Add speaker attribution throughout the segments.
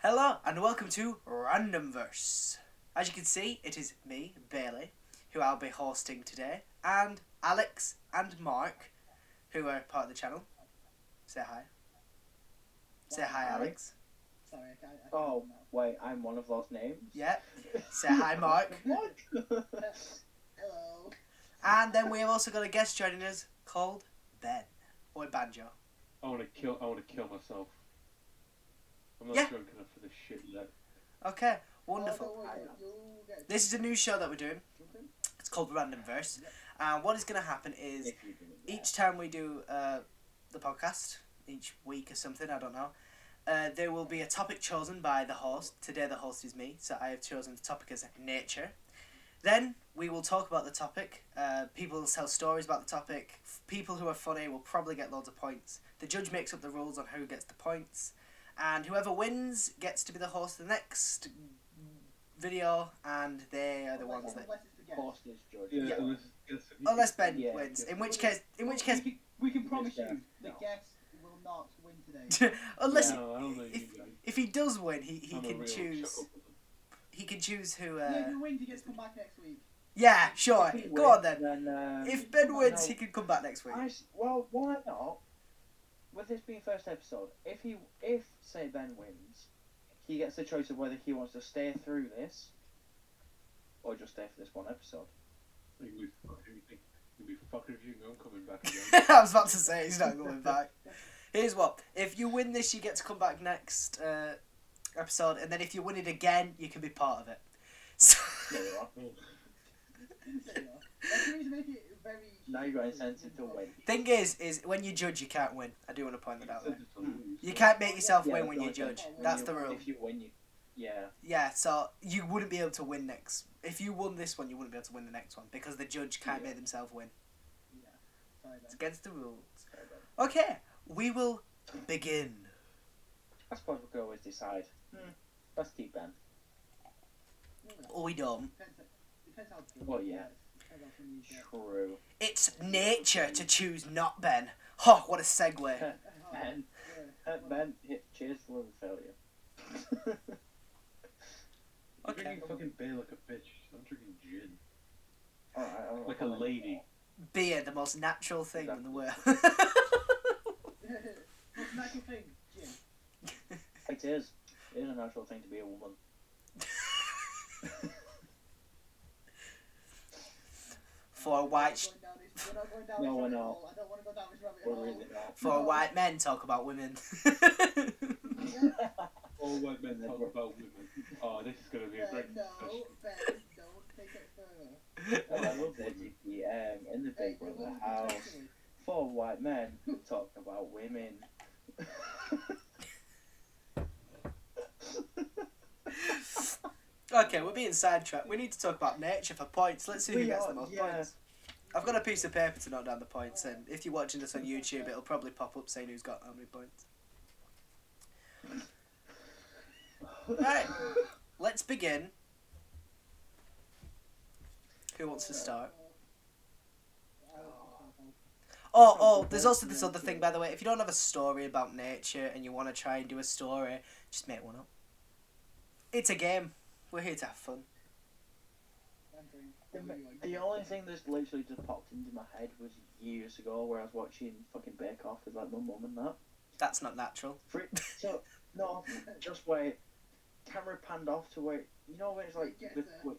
Speaker 1: Hello and welcome to RandomVerse. As you can see, it is me, Bailey, who I'll be hosting today, and Alex and Mark, who are part of the channel. Say hi. Say hi, Alex.
Speaker 2: Sorry, I can't
Speaker 3: Oh, wait, I'm one of those names?
Speaker 1: Yeah. Say hi, Mark.
Speaker 3: What?
Speaker 2: Hello.
Speaker 1: And then we have also got a guest joining us called Ben, or Banjo.
Speaker 4: I want to kill myself. I'm not
Speaker 1: Yeah.
Speaker 4: drunk enough for this shit yet.
Speaker 1: Okay, wonderful.
Speaker 2: Oh, don't worry, you'll get
Speaker 1: This is a new show that we're doing. It's called RandomVerse. And what is going to happen is
Speaker 3: If you do it, yeah.
Speaker 1: each time we do the podcast, each week or something, I don't know, there will be a topic chosen by the host. Today the host is me, so I have chosen the topic as nature. Then we will talk about the topic. People will tell stories about the topic. People who are funny will probably get loads of points. The judge makes up the rules on who gets the points. And whoever wins gets to be the host of the next video, and they are the ones that...
Speaker 2: Unless it's the guest.
Speaker 3: Host is judge.
Speaker 1: Yeah. Unless Ben
Speaker 3: Yeah.
Speaker 1: wins. In which case...
Speaker 2: We can promise
Speaker 3: Yeah.
Speaker 2: you the
Speaker 3: No.
Speaker 2: guest will not win today.
Speaker 1: unless
Speaker 4: No, I don't know you guys.
Speaker 1: if he does win, he
Speaker 4: I'm a
Speaker 1: can
Speaker 4: real
Speaker 1: choose...
Speaker 4: chuckle.
Speaker 1: He can choose who...
Speaker 2: Yeah, if he wins, he gets to come back next week.
Speaker 1: Yeah, sure.
Speaker 3: If he
Speaker 1: Go on
Speaker 3: wins,
Speaker 1: then. If Ben wins, he can come back next week.
Speaker 3: Well, why not? With this being first episode, if say Ben wins, he gets the choice of whether he wants to stay through this or just stay for this one episode.
Speaker 4: You'll be fucking if you know I'm coming back again.
Speaker 1: I was about to say he's not going back. Here's what: if you win this, you get to come back next episode, and then if you win it again, you can be part of it. So
Speaker 3: There you are.
Speaker 2: Didn't say that. I think we need to make it very...
Speaker 3: Now you got incentive to win.
Speaker 1: thing is when you judge, you can't win. I do want to point that out there.
Speaker 4: Just to lose.
Speaker 1: You can't make yourself
Speaker 3: Yeah,
Speaker 1: win when you
Speaker 3: that's
Speaker 1: judge.
Speaker 2: right.
Speaker 1: That's the rule.
Speaker 3: If you win, you... Yeah.
Speaker 1: Yeah, so you wouldn't be able to win next. If you won this one, you wouldn't be able to win the next one because the judge can't
Speaker 3: Yeah.
Speaker 1: make themselves win.
Speaker 2: Yeah. Sorry,
Speaker 1: It's
Speaker 2: Ben.
Speaker 1: against the rules. Okay, we will begin.
Speaker 3: I suppose we could always decide. Let's keep Ben.
Speaker 1: Or we don't.
Speaker 2: Depends how good.
Speaker 3: Well, yeah.
Speaker 2: Depends how funny you get.
Speaker 3: True.
Speaker 1: It's nature to choose not Ben. Oh, what a segue.
Speaker 3: Ben.
Speaker 2: Yeah.
Speaker 3: Ben, cheers for the failure.
Speaker 4: You're
Speaker 1: Okay.
Speaker 4: drinking fucking beer like a bitch. I'm drinking gin.
Speaker 3: Alright,
Speaker 4: Like a lady.
Speaker 1: Beer, the most natural thing in the world.
Speaker 2: What's the natural thing? Jim.
Speaker 3: It is. It is a natural thing to be a woman.
Speaker 1: For white,
Speaker 2: We're not going down
Speaker 3: No,
Speaker 2: this
Speaker 3: we're
Speaker 2: rabbit
Speaker 3: not.
Speaker 2: hole. I don't want to go down this rabbit
Speaker 3: We're
Speaker 2: hole.
Speaker 3: really not.
Speaker 1: for white men talk about women.
Speaker 4: All white men talk about women. Oh, this is gonna be a great
Speaker 2: No,
Speaker 4: discussion.
Speaker 2: Ben, don't take it further.
Speaker 3: Well, I love that in the Big Brother house. Four white men talk about women.
Speaker 1: Okay, we're being sidetracked. We need to talk about nature for points. Let's see who
Speaker 3: We
Speaker 1: gets
Speaker 3: are,
Speaker 1: the most
Speaker 3: yeah.
Speaker 1: points. I've got a piece of paper to note down the points, and if you're watching this on YouTube, it'll probably pop up saying who's got how many points. Right, let's begin. Who wants to start? Oh, there's also this other thing, by the way. If you don't have a story about nature and you want to try and do a story, just make one up. It's a game. We're here to have fun.
Speaker 3: The only thing that's literally just popped into my head was years ago where I was watching fucking Bake Off with like my mum and that.
Speaker 1: That's not natural.
Speaker 3: So, no, just where camera panned off to where, you know where it's like,
Speaker 2: Get
Speaker 3: the-
Speaker 2: there.
Speaker 3: where-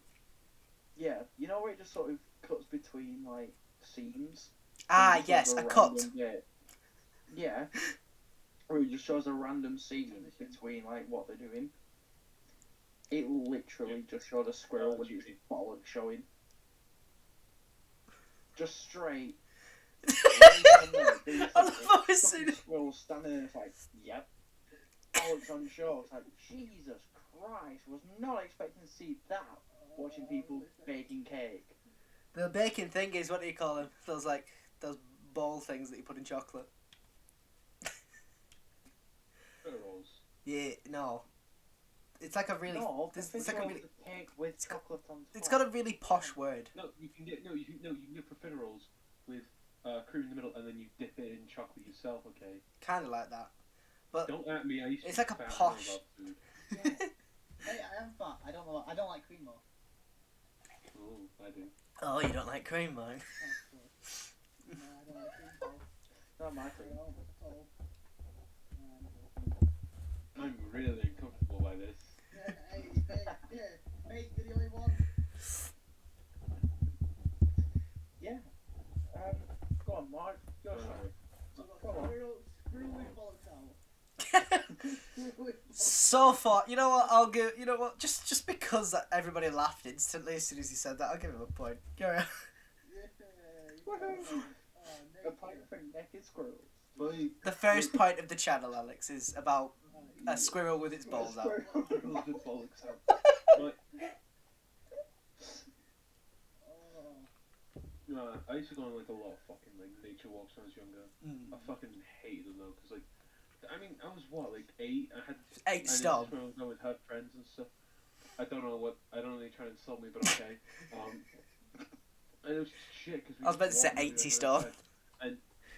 Speaker 3: yeah, you know where it just sort of cuts between like scenes?
Speaker 1: Ah,
Speaker 3: It just
Speaker 1: yes,
Speaker 3: shows
Speaker 1: a cut.
Speaker 3: random bit. Yeah. Where it just shows a random scene between like what they're doing. It literally just showed a squirrel with his bollock showing. Just straight.
Speaker 1: I love how I see it.
Speaker 3: Squirrel standing there, it's like, yep. Bollocks on show. It's like, Jesus Christ, was not expecting to see that watching people baking cake.
Speaker 1: The baking thing is, what do you call them? Those ball things that you put in chocolate.
Speaker 4: Girls.
Speaker 1: Yeah, no. It's like a really.
Speaker 3: No,
Speaker 1: it's like a really.
Speaker 3: the cake with chocolate on top.
Speaker 1: It's got a really posh word.
Speaker 4: No, you can get profiteroles with cream in the middle, and then you dip it in chocolate yourself. Okay.
Speaker 1: Kind of like that. But
Speaker 4: Don't at me. I used to
Speaker 1: It's
Speaker 4: be
Speaker 1: like a
Speaker 4: fat
Speaker 1: posh-
Speaker 4: about food.
Speaker 2: Yeah. Hey, I am fat. I don't know. I don't like cream though.
Speaker 4: Oh, I do.
Speaker 1: Oh, you don't like cream, man.
Speaker 2: Oh, fuck. No, I don't like cream at all.
Speaker 3: Not my
Speaker 2: I
Speaker 3: cream.
Speaker 2: don't at all.
Speaker 4: I'm really uncomfortable by this.
Speaker 2: Hey, you're the only one.
Speaker 3: Yeah. Go on, Mark. Your story.
Speaker 2: I've got screw with bollocks out. Screw with bollocks.
Speaker 1: So far, you know what? I'll give. You know what? Just because everybody laughed instantly as soon as he said that, I'll give him a point. Go on.
Speaker 3: Woohoo! A
Speaker 2: Oh,
Speaker 3: point for naked squirrels.
Speaker 1: The first point of the channel, Alex, is about a squirrel with its balls out.
Speaker 4: Squirrels with bollocks out. Like, I used to go on like a lot of fucking like nature walks when I was younger. I fucking hated them though, cause like, I mean, I was what, like 8? I had
Speaker 1: 8 stone.
Speaker 4: I was going with her friends and stuff. I don't know they try to insult me, but okay. And it was just shit because
Speaker 1: I was about to say 80 stone.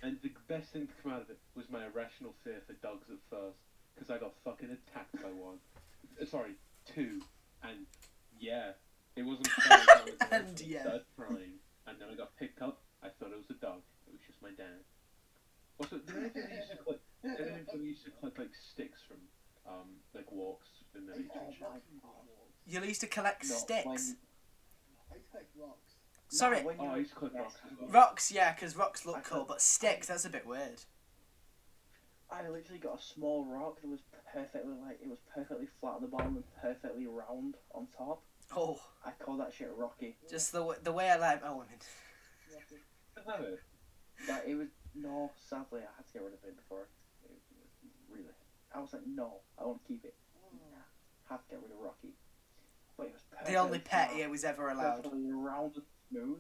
Speaker 4: And the best thing to come out of it was my irrational fear for dogs at first, because I got fucking attacked by one. Sorry, 2, and yeah, it wasn't fair.
Speaker 1: And yeah.
Speaker 4: Third prime, and then I got picked up. I thought it was a dog. It was just my dad. Also, did anybody used to collect like sticks from like walks in the nature?
Speaker 1: You used to collect sticks.
Speaker 2: I used to collect rocks.
Speaker 1: Sorry,
Speaker 4: I used to collect rocks as well.
Speaker 1: rocks, yeah, because rocks look cool, but sticks, that's a bit weird.
Speaker 3: I literally got a small rock that was perfectly flat at the bottom and perfectly round on top.
Speaker 1: Oh,
Speaker 3: I call that shit Rocky.
Speaker 1: just the way I like my women.
Speaker 4: Have it?
Speaker 3: But it was sadly I had to get rid of it before. Really, I was like, no, I want to keep it. Have to get rid of Rocky. But it was
Speaker 1: The only pet
Speaker 3: flat,
Speaker 1: he was ever allowed.
Speaker 3: perfectly round and smooth.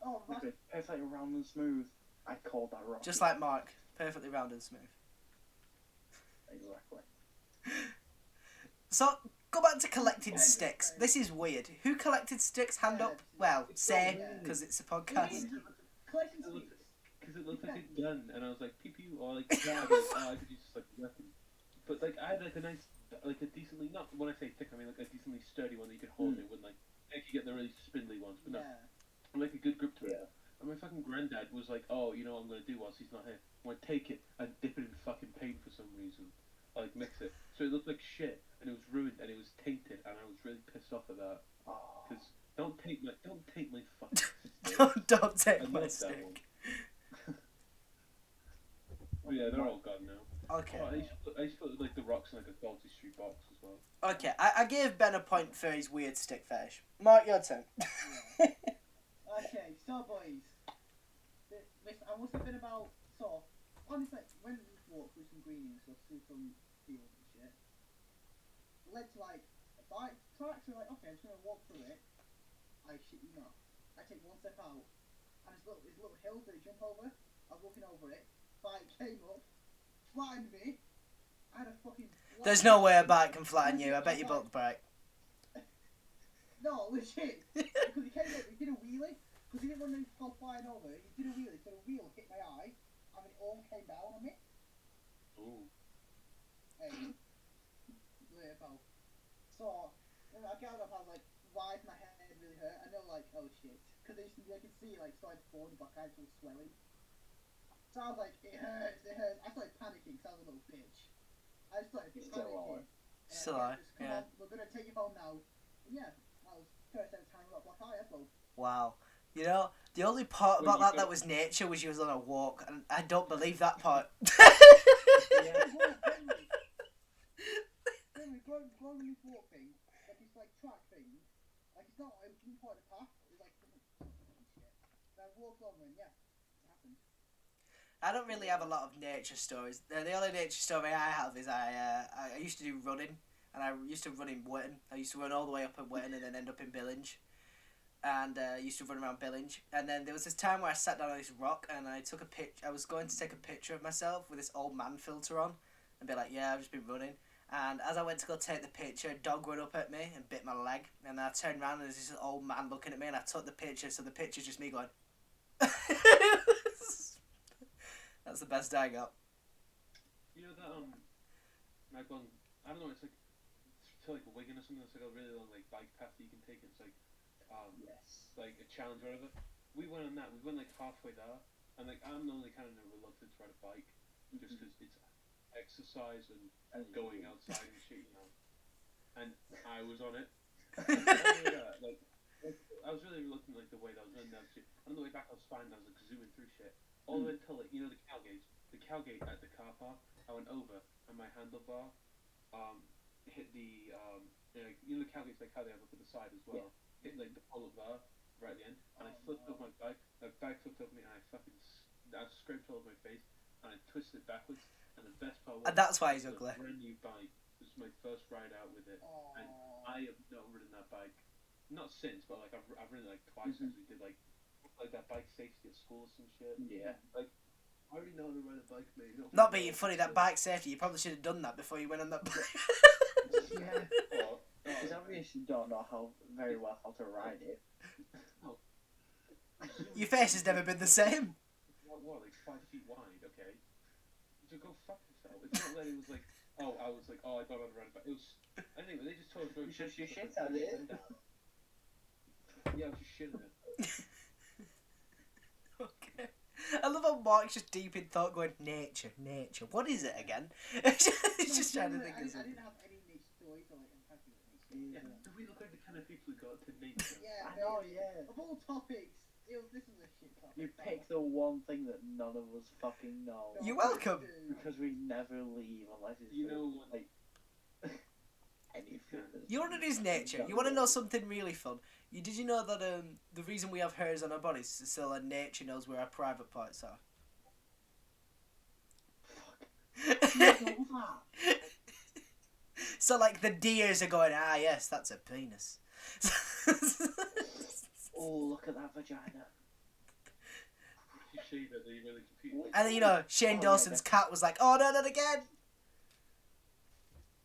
Speaker 2: Oh,
Speaker 3: Like, perfectly round and smooth. I called that Rocky.
Speaker 1: Just like Mark, perfectly round and smooth.
Speaker 3: Exactly.
Speaker 1: So, go back to collecting sticks. This is weird. Who collected sticks? Hand up? Well, say, because it's a podcast.
Speaker 2: collecting sticks.
Speaker 4: Because it looked like a gun, and I was like, pew pew, or like, yeah, I could use like a weapon. But like, I had like a nice, like a decently, not when I say thick, I mean like a decently sturdy one that you could hold it when like, if you get the really spindly ones, but no, like a good grip to it.
Speaker 3: Yeah.
Speaker 4: And my fucking granddad was like, oh, you know what I'm gonna do whilst he's not here? I'm gonna take it and dip it in fucking paint for some reason. I like mix it. So it looked like shit, and it was ruined, and it was tainted, and I was really pissed off at that. Because don't take my fucking stick.
Speaker 1: Don't take
Speaker 4: I
Speaker 1: my
Speaker 4: love that
Speaker 1: stick.
Speaker 4: one. Oh yeah, they're all gone now.
Speaker 1: Okay.
Speaker 4: Oh, I used to put like the rocks in like a Balti Street box as well.
Speaker 1: Okay, I gave Ben a point for his weird stick fetish. Mark, your turn.
Speaker 2: Okay, so boys, I must have been about, so, honestly, when we walked through some green and stuff, through some fields and shit, led to like, bike tracks, we're like, okay, I'm just gonna walk through it. I shit you not. I take one step out, and there's little hills that I jump over. I was walking over it, bike came up, flattened me. I had a fucking.
Speaker 1: There's no way a bike can flatten you. I bet you both break.
Speaker 2: No, legit. Because he came up, he did a wheelie. Because he didn't want to go flying over. He did a wheelie, so the wheel hit my eye, and it all came down on me.
Speaker 4: Ooh.
Speaker 2: Hey. Later, pal. So, when I got up, I was like, why is my head really hurt? And they were like, oh shit. Because they could see, like, started falling, but I was swelling. So I was like, it hurts, it hurts. I started panicking because I was a little bitch. I started panicking.
Speaker 1: So I,
Speaker 2: Come
Speaker 1: yeah.
Speaker 2: on, we're going to take you home now. And yeah, that was first ever time I got a black eye, I suppose.
Speaker 1: Wow. You know, the only part about that was nature was you was on a walk, and I don't believe that part.
Speaker 2: Anyway, going this walk thing, like it's like track thing, like it's not like one part of the path, it's like shit. So I walked on and yeah, it happened.
Speaker 1: I don't really have a lot of nature stories. The only nature story I have is I used to do running, and I used to run in Witton. I used to run all the way up in Witton and then end up in Billinge. And I used to run around Billinge. And then there was this time where I sat down on this rock and I took a I was going to take a picture of myself with this old man filter on and be like, yeah, I've just been running. And as I went to go take the picture, a dog ran up at me and bit my leg. And then I turned around and there's this old man looking at me and I took the picture, so the picture's just me going. That's the best I got.
Speaker 4: You know that like one, I don't know, it's like to like Wigan or something. It's like a really long like bike path that you can take. It's like
Speaker 3: Yes.
Speaker 4: like a challenge or whatever. We went on that. We went like halfway there, and like I'm normally kind of reluctant to ride a bike, just because it's exercise and going outside and shit, you know. And I was on it. Like I was really reluctant, like the way that I was running down shit. And on the way back, I was fine. I was like zooming through shit all the way until like the cow gate at the car park. I went over and my handlebar hit the the cow gates like how they have up at the side as well. Hit like the pole up there right at the end, and I flipped over my bike. My bike flipped over me, and I scraped all over my face, and I twisted backwards. And the best part was,
Speaker 1: And that's why he's
Speaker 4: it was
Speaker 1: ugly.
Speaker 4: a brand new bike. This was my first ride out with it, and I have not ridden that bike, not since, but like I've ridden it like twice since we did like that bike safety at school or some shit.
Speaker 3: Yeah.
Speaker 4: Like I already know how to ride a bike, mate.
Speaker 1: Not being funny, that bike safety, you probably should have done that before you went on that bike.
Speaker 3: Yeah. Because obviously you don't know very well how to ride it.
Speaker 1: Your face has never been the same.
Speaker 4: What, like 5 feet wide? Okay. So go fuck yourself. It's not that it was like, I don't know how to ride a bike. It was, anyway, they just told us.
Speaker 3: You should shit at it.
Speaker 4: Yeah, I was just shitting it.
Speaker 1: Okay. I love how Mark's just deep in thought going, nature. What is it again? He's just trying to think of
Speaker 2: I
Speaker 1: something.
Speaker 2: didn't have any niche stories or like unpacking with nature.
Speaker 4: Yeah, do we look like the kind of people who got to nature?
Speaker 2: Yeah,
Speaker 3: I know, yeah.
Speaker 2: Of all topics, this is a shit topic.
Speaker 3: You picked the one thing that none of us fucking know.
Speaker 1: You're welcome.
Speaker 3: Because we never leave unless it's like anything.
Speaker 1: You want to do nature. You want to know something really fun. Did you know that the reason we have hairs on our bodies is so that nature knows where our private parts are? So like the deers are going, yes, that's a penis.
Speaker 3: Oh, look at that vagina.
Speaker 4: You see that they really confused.
Speaker 1: And then, Shane Dawson's cat was like, oh no, not again.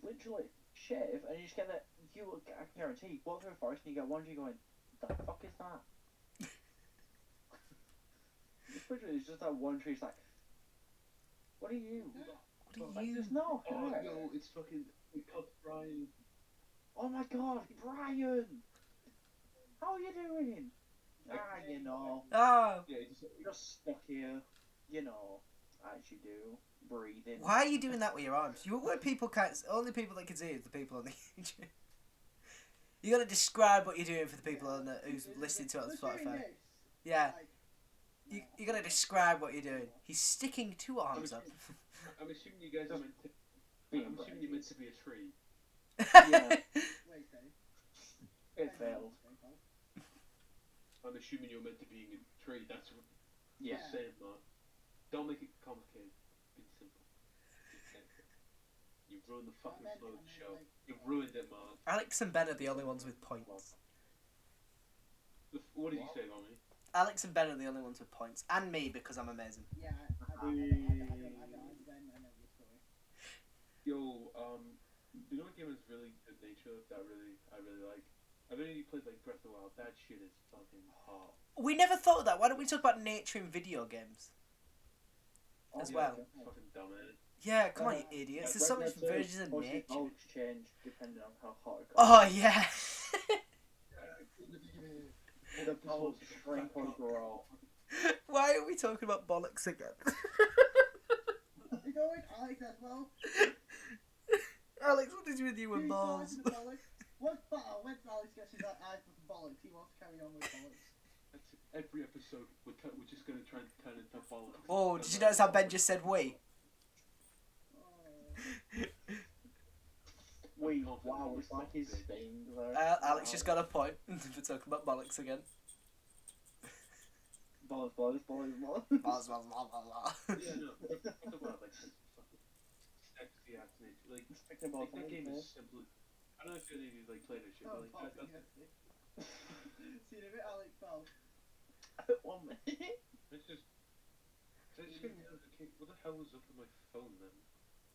Speaker 3: Literally, shave and you just get that. I can guarantee you walk through a forest and you get one tree going, the fuck is that? Literally, it's just that one tree. It's like, what are you?
Speaker 1: What are you?
Speaker 3: There's no
Speaker 4: Oh
Speaker 3: hair.
Speaker 4: no, it's fucking Brian.
Speaker 3: Oh my god, Brian! How are you doing?
Speaker 1: Oh.
Speaker 4: Yeah,
Speaker 3: You're stuck here, as you do, breathing.
Speaker 1: Why are you doing that with your arms? Only people that can see is the people on the YouTube. You gotta describe what you're doing for the people on who's listening to it on Spotify. Yeah. You gotta describe what you're doing. He's sticking two arms up.
Speaker 4: I'm assuming you guys are meant to. I'm assuming you're meant to be a tree.
Speaker 3: Yeah.
Speaker 2: Wait, Dave.
Speaker 3: It failed.
Speaker 4: I'm assuming you're meant to be a tree. That's what
Speaker 3: Yeah.
Speaker 4: you're saying, Mark. Don't make it complicated. Be simple. You've ruined the fucking flow of the show. You've ruined it, Mark.
Speaker 1: Alex and Ben are the only ones with points.
Speaker 4: What did you say about me?
Speaker 1: Alex and Ben are the only ones with points. And me, because I'm amazing.
Speaker 2: Yeah, I know your story.
Speaker 4: Yo, you know what game is really good nature that I really like? I've only played like Breath of the Wild. That shit is fucking hot.
Speaker 1: We never thought of that. Why don't we talk about nature in video games? As
Speaker 3: Yeah,
Speaker 1: well.
Speaker 4: Fucking dumb, eh?
Speaker 1: Yeah, come on, you idiots. There's so many versions of
Speaker 3: Obviously,
Speaker 1: nature.
Speaker 3: knowledge change depending on how hot it goes.
Speaker 1: Oh, yeah.
Speaker 3: The poles shrink or grow.
Speaker 1: Why are we talking about bollocks again?
Speaker 2: You know what, Alex as well?
Speaker 1: Alex, what is with you and balls?
Speaker 2: Once Alex gets his eyes for bollocks, he wants to carry on with bollocks.
Speaker 4: That's every episode. We're just gonna try and turn into bollocks.
Speaker 1: Oh, did you notice how Ben just said we?
Speaker 3: Wow, it's like his thing there.
Speaker 1: Alex just got a point for talking about bollocks again.
Speaker 3: Balls.
Speaker 1: Balls, balls, balls, balls, balls.
Speaker 4: Yeah, no. Talk about like fucking sexy ass nature. Like that game is simply. I don't know if any of you like played it shit, but like
Speaker 2: See, the bit Alex fell.
Speaker 3: 1 minute.
Speaker 4: it's just getting me out of the cake. What the hell was up with my phone then?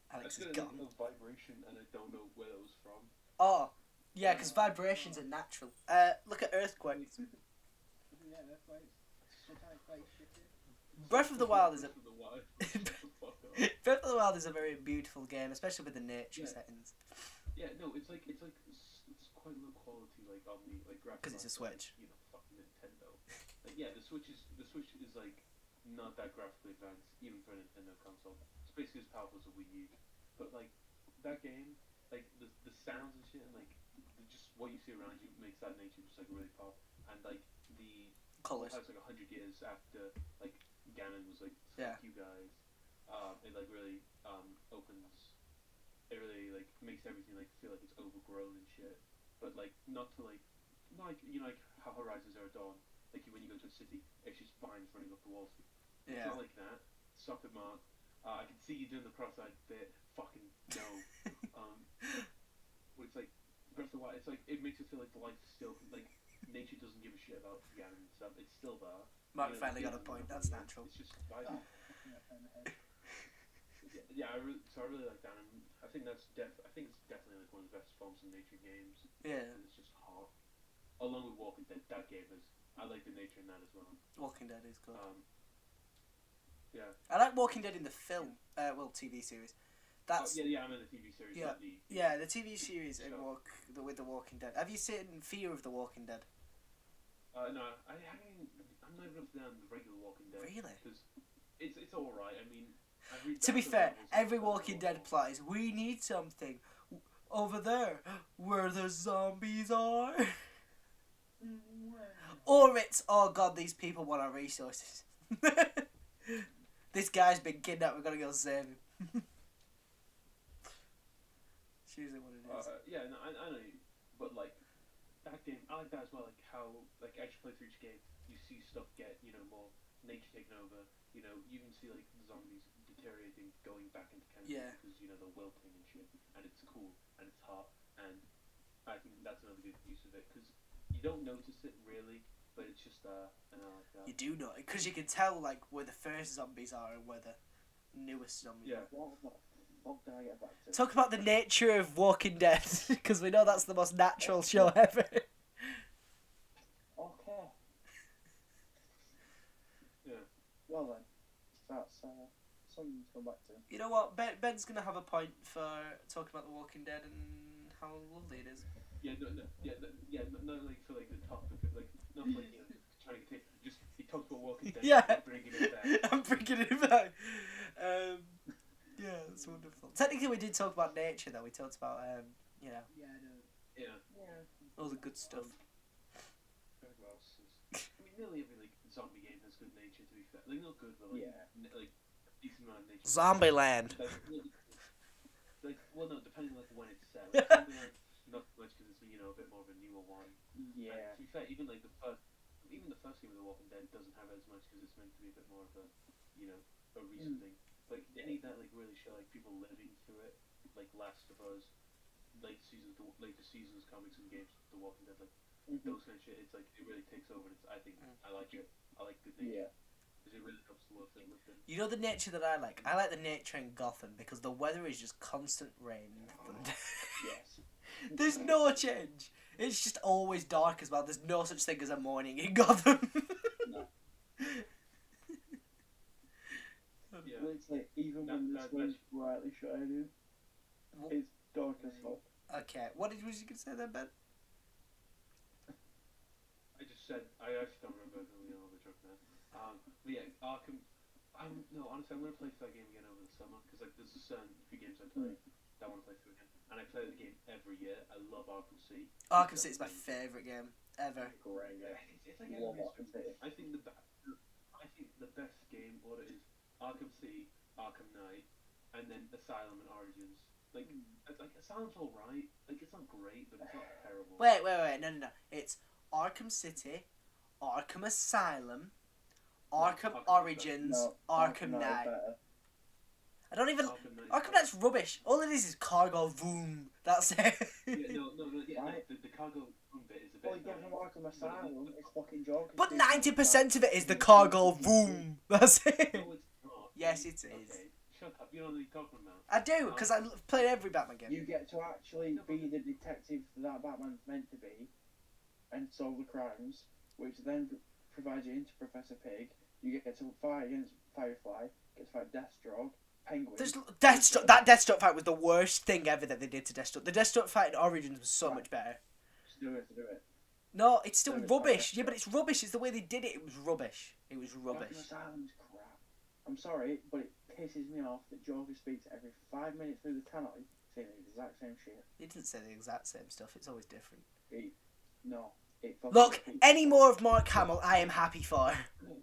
Speaker 1: Alex
Speaker 4: I
Speaker 1: is
Speaker 4: got
Speaker 1: gone.
Speaker 4: a vibration and I don't know where that was from.
Speaker 1: Oh, yeah, because vibrations are natural. Look at earthquakes.
Speaker 2: Yeah, that's right. Sometimes quite shitty.
Speaker 1: Breath of the Wild is a
Speaker 4: Breath of the Wild. Shut the fuck up.
Speaker 1: Breath of the Wild is a very beautiful game, especially with the nature settings.
Speaker 4: Yeah, no, it's quite low quality, like on the like graphics.
Speaker 1: Because it's a Switch.
Speaker 4: Like, fucking Nintendo. Like, yeah, the Switch is like not that graphically advanced, even for a Nintendo console. It's basically as powerful as a Wii U. But like that game, like the sounds and shit, and like just what you see around you makes that nature just like really pop. And like the
Speaker 1: Colours.
Speaker 4: it's like 100 years after like Ganon was like
Speaker 1: Yeah.
Speaker 4: you guys. It like really opens. It really like makes everything like feel like it's overgrown and shit. But like not to like like how Horizon Zero Dawn. Like when you go to a city, it's just vines running up the walls. It's
Speaker 1: Yeah.
Speaker 4: not like that. Stop it, Mark. I can see you doing the cross-eyed bit. Fucking no. It's like Breath of the Wild. It's like it makes it feel like the life is still like nature doesn't give a shit about Ganon and stuff. It's still there.
Speaker 1: Mark finally got a point. That's natural.
Speaker 4: It's just vibing. Yeah, I really like that. And I think I think it's definitely like one of the best forms of nature games.
Speaker 1: Yeah.
Speaker 4: And it's just hot. Along with Walking Dead, that game is. I like the nature in that as well.
Speaker 1: Walking Dead is good.
Speaker 4: Yeah.
Speaker 1: I like Walking Dead in the film. TV series. That's
Speaker 4: yeah, I'm in the TV series.
Speaker 1: Yeah.
Speaker 4: Not the
Speaker 1: yeah, the TV series and
Speaker 4: Sure.
Speaker 1: with the Walking Dead. Have you seen Fear of the Walking Dead?
Speaker 4: No, I haven't. I'm not even up to the regular Walking Dead.
Speaker 1: Really?
Speaker 4: Because it's all right. I mean, I read
Speaker 1: To be
Speaker 4: the
Speaker 1: fair,
Speaker 4: novels
Speaker 1: every
Speaker 4: and
Speaker 1: Walking
Speaker 4: stuff.
Speaker 1: Dead plot is we need something over there where the zombies are. Or it's, oh god, these people want our resources. This guy's been kidnapped, we've got to go save him. It's usually what it is.
Speaker 4: Yeah, no, I know you. But like, that game, I like that as well. Like how, like as you play through each game, you see stuff get, more nature taken over. You can see like the zombies deteriorating, going back into cancer
Speaker 1: Yeah.
Speaker 4: because they're wilting and shit, and it's cool and it's hot, and I think that's another good use of it because you don't notice it really, but it's just and I like that.
Speaker 1: You do know it, because you can tell like where the first zombies are and where the newest zombies
Speaker 4: Yeah.
Speaker 1: are.
Speaker 3: What the fuck did I get back to?
Speaker 1: Talk about the nature of Walking Dead, because we know that's the most natural show ever.
Speaker 3: Okay.
Speaker 4: Yeah.
Speaker 3: Well then, that's something to come back to.
Speaker 1: You know what? Ben's going to have a point for talking about the Walking Dead and how lovely it is.
Speaker 4: Yeah, no, like for like the topic, like not like just trying to take, just he talks about Walking Dead,
Speaker 1: Yeah.
Speaker 4: and bringing it back.
Speaker 1: I'm bringing it back. Yeah, that's wonderful. Technically, we did talk about nature, though. We talked about,
Speaker 2: Yeah, I know.
Speaker 4: Yeah.
Speaker 1: all the good stuff.
Speaker 4: What else is? I mean, nearly every like zombie game has good nature. To be fair, like not good, but like like decent amount of nature.
Speaker 1: Zombieland.
Speaker 4: Well, no, depending on like when it's set. Like, Zombieland, not much because it's a bit more of a newer one.
Speaker 3: Yeah.
Speaker 4: And to be fair, even the first game of The Walking Dead doesn't have as much because it's meant to be a bit more of a a recent thing. Like any that like really show like people living through it, like Last of Us, later seasons comics and games, The Walking Dead, like those kind of shit. It's like it really takes over. And I think I like it. I like good nature.
Speaker 3: Yeah.
Speaker 4: Because it really helps the world that live in.
Speaker 1: You know the nature that I like? I like the nature in Gotham because the weather is just constant rain and thunder.
Speaker 3: Yes.
Speaker 1: There's no change. It's just always dark as well. There's no such thing as a morning in Gotham.
Speaker 4: Yeah.
Speaker 3: Literally, even when the sun's brightly shining, it's dark as fuck.
Speaker 1: Okay, what was you gonna say then, Ben?
Speaker 4: I just said I actually don't remember who we are. We're talking about. But yeah, Arkham. No, honestly, I'm gonna play through that game again over the summer because like there's a certain few games I play that I want to play through again, and I play the game every year. I love Arkham City.
Speaker 1: Arkham City is my favourite game ever.
Speaker 3: Great.
Speaker 4: It's like
Speaker 3: Love
Speaker 4: every
Speaker 3: Arkham City.
Speaker 4: I think the best game order is Arkham City, Arkham Knight, and then Asylum and Origins. Like Asylum's alright. Like it's not great, but it's not terrible.
Speaker 1: Wait, no. It's Arkham City, Arkham Asylum, Arkham Origins,
Speaker 3: No,
Speaker 1: Arkham Knight.
Speaker 3: better.
Speaker 1: I don't even.
Speaker 4: Arkham Knight.
Speaker 1: Arkham Knight's rubbish. All it is cargo voom. That's it.
Speaker 4: Yeah, no. Yeah,
Speaker 3: Right.
Speaker 4: the cargo room bit is a
Speaker 3: Well,
Speaker 4: bit.
Speaker 3: you give them Arkham Asylum, it's fucking joke.
Speaker 1: But 90% of it is the cargo voom. That's it.
Speaker 4: No, it's not.
Speaker 1: Yes, it is.
Speaker 4: Okay, shut up. You know what you're talking about.
Speaker 1: I do, because I played every Batman game.
Speaker 3: You get to actually be the detective that Batman's meant to be and solve the crimes, which then provides you into Professor Pig. You get to fight against Firefly, get to fight Deathstroke, Penguin.
Speaker 1: There's Deathstroke. That Deathstroke fight was the worst thing ever that they did to Deathstroke. The Deathstroke fight in Origins was so much better.
Speaker 3: Just do it.
Speaker 1: No, it's still
Speaker 3: No, it's
Speaker 1: rubbish.
Speaker 3: not.
Speaker 1: Yeah, but it's rubbish. It's the way they did it. It was rubbish. It was rubbish.
Speaker 3: Arkham Asylum's crap. I'm sorry, but it pisses me off that Joker speaks every 5 minutes through the tunnel saying the exact same shit.
Speaker 1: He didn't say the exact same stuff. It's always different.
Speaker 3: It fucking
Speaker 1: Look,
Speaker 3: repeats.
Speaker 1: any more of Mark Hamill, I am happy for.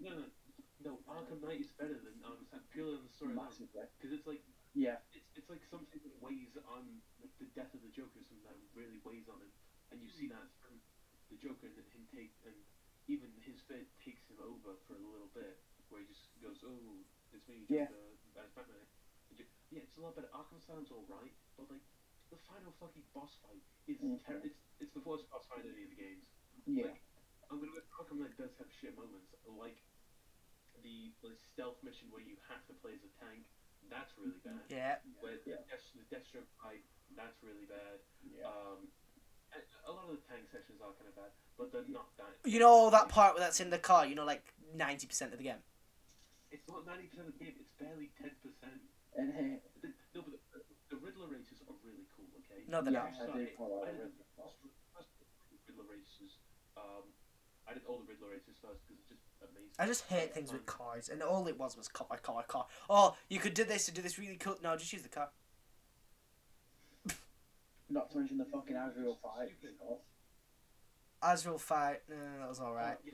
Speaker 4: No, Arkham Knight is better than Arkham Asylum, purely on the story.
Speaker 3: Massively.
Speaker 4: Because it's like,
Speaker 3: Yeah.
Speaker 4: it's like something that weighs on like, the death of the Joker, something that really weighs on him, and you see that through the Joker and him and even his fate takes him over for a little bit, where he just goes, "Oh, it's me,
Speaker 3: Yeah.
Speaker 4: Joker, as Batman." Yeah, it's a lot better. Arkham Asylum's alright, but like the final fucking boss fight is it's the worst boss fight in any of the games.
Speaker 3: Yeah.
Speaker 4: Like, I'm gonna admit, Arkham Knight does have shit moments, like the stealth mission where you have to play as a tank. That's really bad.
Speaker 1: Yeah.
Speaker 4: Where the Deathstroke fight, that's really bad.
Speaker 3: Yeah.
Speaker 4: And a lot of the tank sections are kind of bad, but they're not that.
Speaker 1: You know that part where that's in the car. You know, like 90% of the game.
Speaker 4: It's not 90% of the game. It's barely 10%.
Speaker 3: And
Speaker 4: No, but the Riddler races are really cool. Okay.
Speaker 1: No, they're
Speaker 3: yeah,
Speaker 1: not.
Speaker 3: I do follow
Speaker 4: I
Speaker 3: the
Speaker 4: did
Speaker 3: Riddler.
Speaker 4: Riddler races. I did all the Riddler races first because it's just amazing.
Speaker 1: I just hate things with cars, and all it was car. Oh, you could do this and do this really cool. No, just use the car.
Speaker 3: Not to mention the fucking Azrael fight.
Speaker 1: Azrael fight, that was alright.
Speaker 4: Yeah.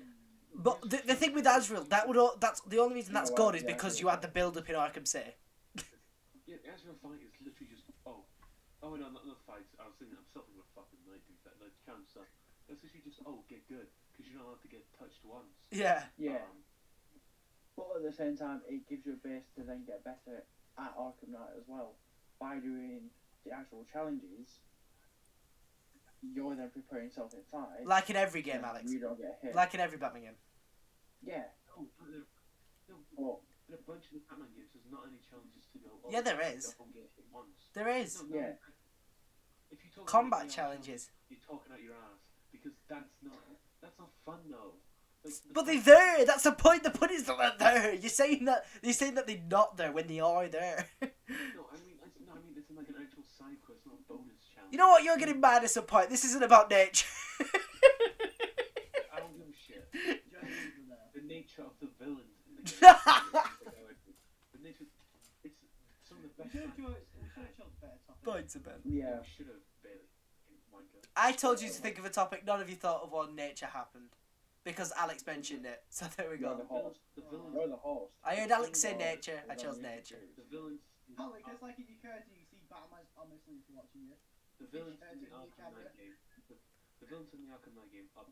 Speaker 1: But the thing with Azrael, that's the only reason that's good is because you had the build up in Arkham City.
Speaker 4: Yeah, Azrael fight is literally just no, not the fights. I was thinking I'm still thinking of fucking night dude, that like kind of stuff. That's literally just get good because you're not allowed to get touched once.
Speaker 1: Yeah.
Speaker 3: Yeah. But at the same time, it gives you a base to then get better at Arkham Knight as well. By doing the actual challenges, you're then preparing yourself in fight.
Speaker 1: Like in every game, Alex.
Speaker 3: You don't get hit.
Speaker 1: Like in every Batman game.
Speaker 3: Yeah.
Speaker 4: No,
Speaker 3: Well,
Speaker 4: in a bunch of the Batman games, there's not any challenges to go.
Speaker 1: Yeah, there is.
Speaker 4: Don't get hit once.
Speaker 1: There is.
Speaker 4: No,
Speaker 3: Yeah.
Speaker 4: If you talk
Speaker 1: Combat
Speaker 4: about
Speaker 1: challenges.
Speaker 4: you're talking out your ass because that's not fun though. Like,
Speaker 1: But they're there. That's the point. The point is that they're there. You're saying that they're not there when they are there.
Speaker 4: No, I mean it's in like an actual side quest, not a bonus challenge.
Speaker 1: You know what? You're getting mad at some point. This isn't about nature.
Speaker 4: I don't give a shit. The nature of the villains in the game. The nature. It's some of the best.
Speaker 1: Points about.
Speaker 3: yeah.
Speaker 4: We should have barely. Wanker.
Speaker 1: I told you to think of a topic. None of you thought of one. Nature happened. Because Alex mentioned it. So there we
Speaker 3: You're
Speaker 1: go.
Speaker 3: the host.
Speaker 4: The villains.
Speaker 3: You're the host.
Speaker 1: I heard Alex say nature. I chose nature.
Speaker 4: The villains.
Speaker 2: Alex, it's like if you care to, you see Batman's honestly watching you.
Speaker 4: The villains in the Arkham Knight game. The villains in the Arkham Knight game are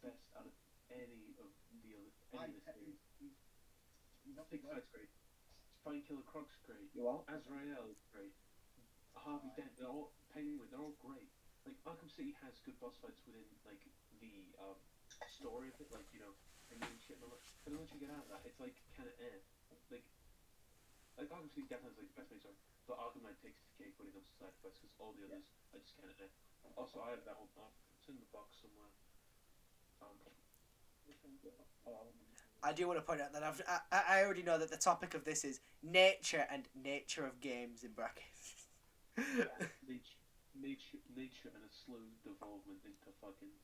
Speaker 4: best out of any of the series.
Speaker 2: He's not
Speaker 4: Big
Speaker 2: good.
Speaker 4: Fight's great. Spine Killer Croc's great.
Speaker 3: You are?
Speaker 4: Azrael is great. Harvey Dent, they're all Penguin, they're all great. Like Arkham City has good boss fights within like the story of it, like and shit and all that. But then once you get out of that, it's like kind of like Arkham City definitely has like the best main story, but Arkham Knight takes the cake when it comes to side quests because all the others are just kind of Also, I have that one. It's in the box somewhere.
Speaker 1: I do want to point out that I already know that the topic of this is nature and nature of games in brackets.
Speaker 4: nature and a slow development into fucking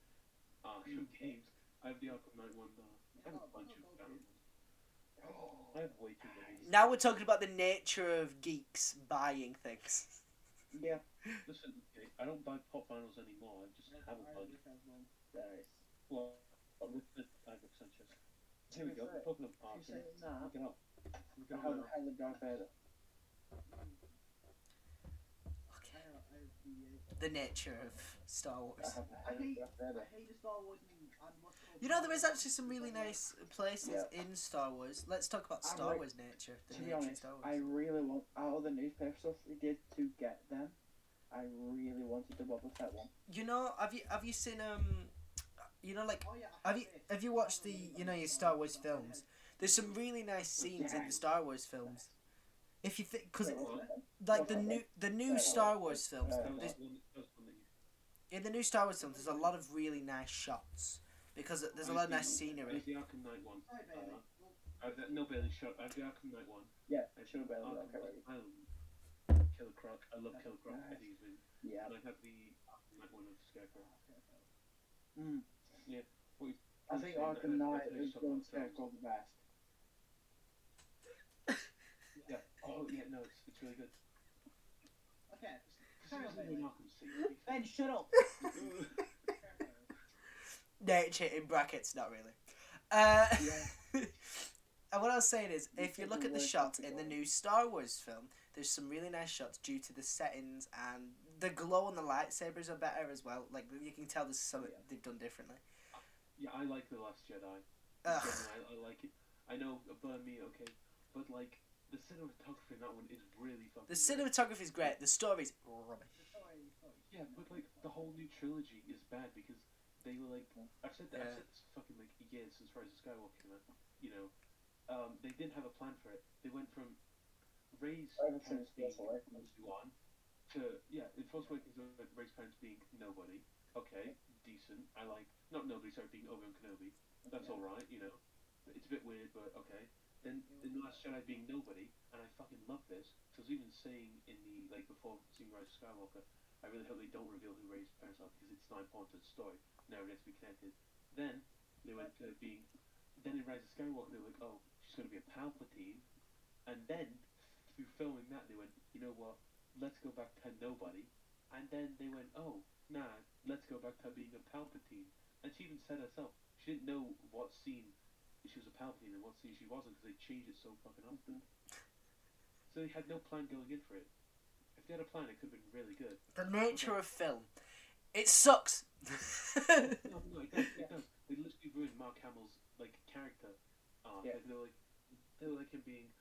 Speaker 4: Arkham games. I have the Arkham Knight one though. I have a bunch of them. I have way too many.
Speaker 1: Now we're talking about the nature of geeks buying things.
Speaker 3: Yeah.
Speaker 4: Listen, okay, I don't buy pop vinyls anymore. I just have a bunch.
Speaker 3: Nice.
Speaker 4: Well, with the Ivor Sanchez. Here we go. Talking of parts.
Speaker 3: You're saying that?
Speaker 4: Look it up.
Speaker 3: How the hell did Darth Vader?
Speaker 1: The nature of Star Wars.
Speaker 2: I hate the Star Wars and what's
Speaker 1: You know, there is actually some really nice places in Star Wars. Let's talk about Star Wars nature. The
Speaker 3: To be
Speaker 1: nature of
Speaker 3: honest,
Speaker 1: Star Wars.
Speaker 3: I really want, out of the newspaper stuff we did to get them, I really wanted the Boba Fett one.
Speaker 1: You know, have you seen you know, like
Speaker 2: Oh, yeah,
Speaker 1: have you watched the your Star Wars films? There's some really nice scenes in the Star Wars films. If you think, because like the new Star Wars films, in the new Star Wars films, there's a lot of really nice shots because there's a lot of nice scenery.
Speaker 4: There's the Arkham Knight one. No, Bailey, shut up. I have the Arkham Knight one.
Speaker 3: Yeah,
Speaker 4: I
Speaker 3: should have been
Speaker 4: Arkham
Speaker 3: okay, right.
Speaker 4: Asylum. Killer Croc. I love Killer Croc. I think he's been.
Speaker 3: Yeah.
Speaker 4: And I have the Arkham Knight one of Scarecrow.
Speaker 3: Mm.
Speaker 4: Yeah. What
Speaker 3: I think Arkham Knight is going to Scarecrow the best.
Speaker 4: Yeah. Oh, yeah, no, it's really good.
Speaker 2: Okay.
Speaker 4: Because he wasn't in Arkham City.
Speaker 3: Ben, shut up!
Speaker 1: Nature in brackets, not really. And what I was saying is, if you look at the shots in the new Star Wars film, there's some really nice shots due to the settings, and the glow on the lightsabers are better as well. Like, you can tell there's something they've done differently.
Speaker 4: Yeah, I like The Last Jedi.
Speaker 1: Ugh.
Speaker 4: I like it. I know, burn me, okay, but like the cinematography in that one is really fucking.
Speaker 1: The cinematography is great. The story's rubbish.
Speaker 4: Yeah, but like the whole new trilogy is bad because they were like, I've said this fucking like years since Rise of Skywalker came out. You know, they didn't have a plan for it. They went from Rey's parents being one to in Force Awakens Rey's parents being nobody. Okay, decent. I like not nobody. Sorry, being Obi-Wan Kenobi. That's all right. You know, it's a bit weird, but okay. Then in The Last Jedi being nobody, and I fucking love this. So I was even saying in the before seeing Rise of Skywalker, I really hope they don't reveal who Rey's parents are because it's not important to the story. Now it has to be connected. Then they went to being. Then in Rise of Skywalker, they were like, oh, she's going to be a Palpatine, and then through filming that, they went, you know what? Let's go back to nobody, and then they went, oh, nah, let's go back to being a Palpatine. And she even said herself, she didn't know what scene she was a Palpatine and what scene she wasn't because they changed it so fucking often. So they had no plan going in for it. If they had a plan, it could have been really good.
Speaker 1: The nature of film. It sucks.
Speaker 4: No, it does. They literally ruined Mark Hamill's character arc.
Speaker 3: Yeah.
Speaker 4: They were like him being.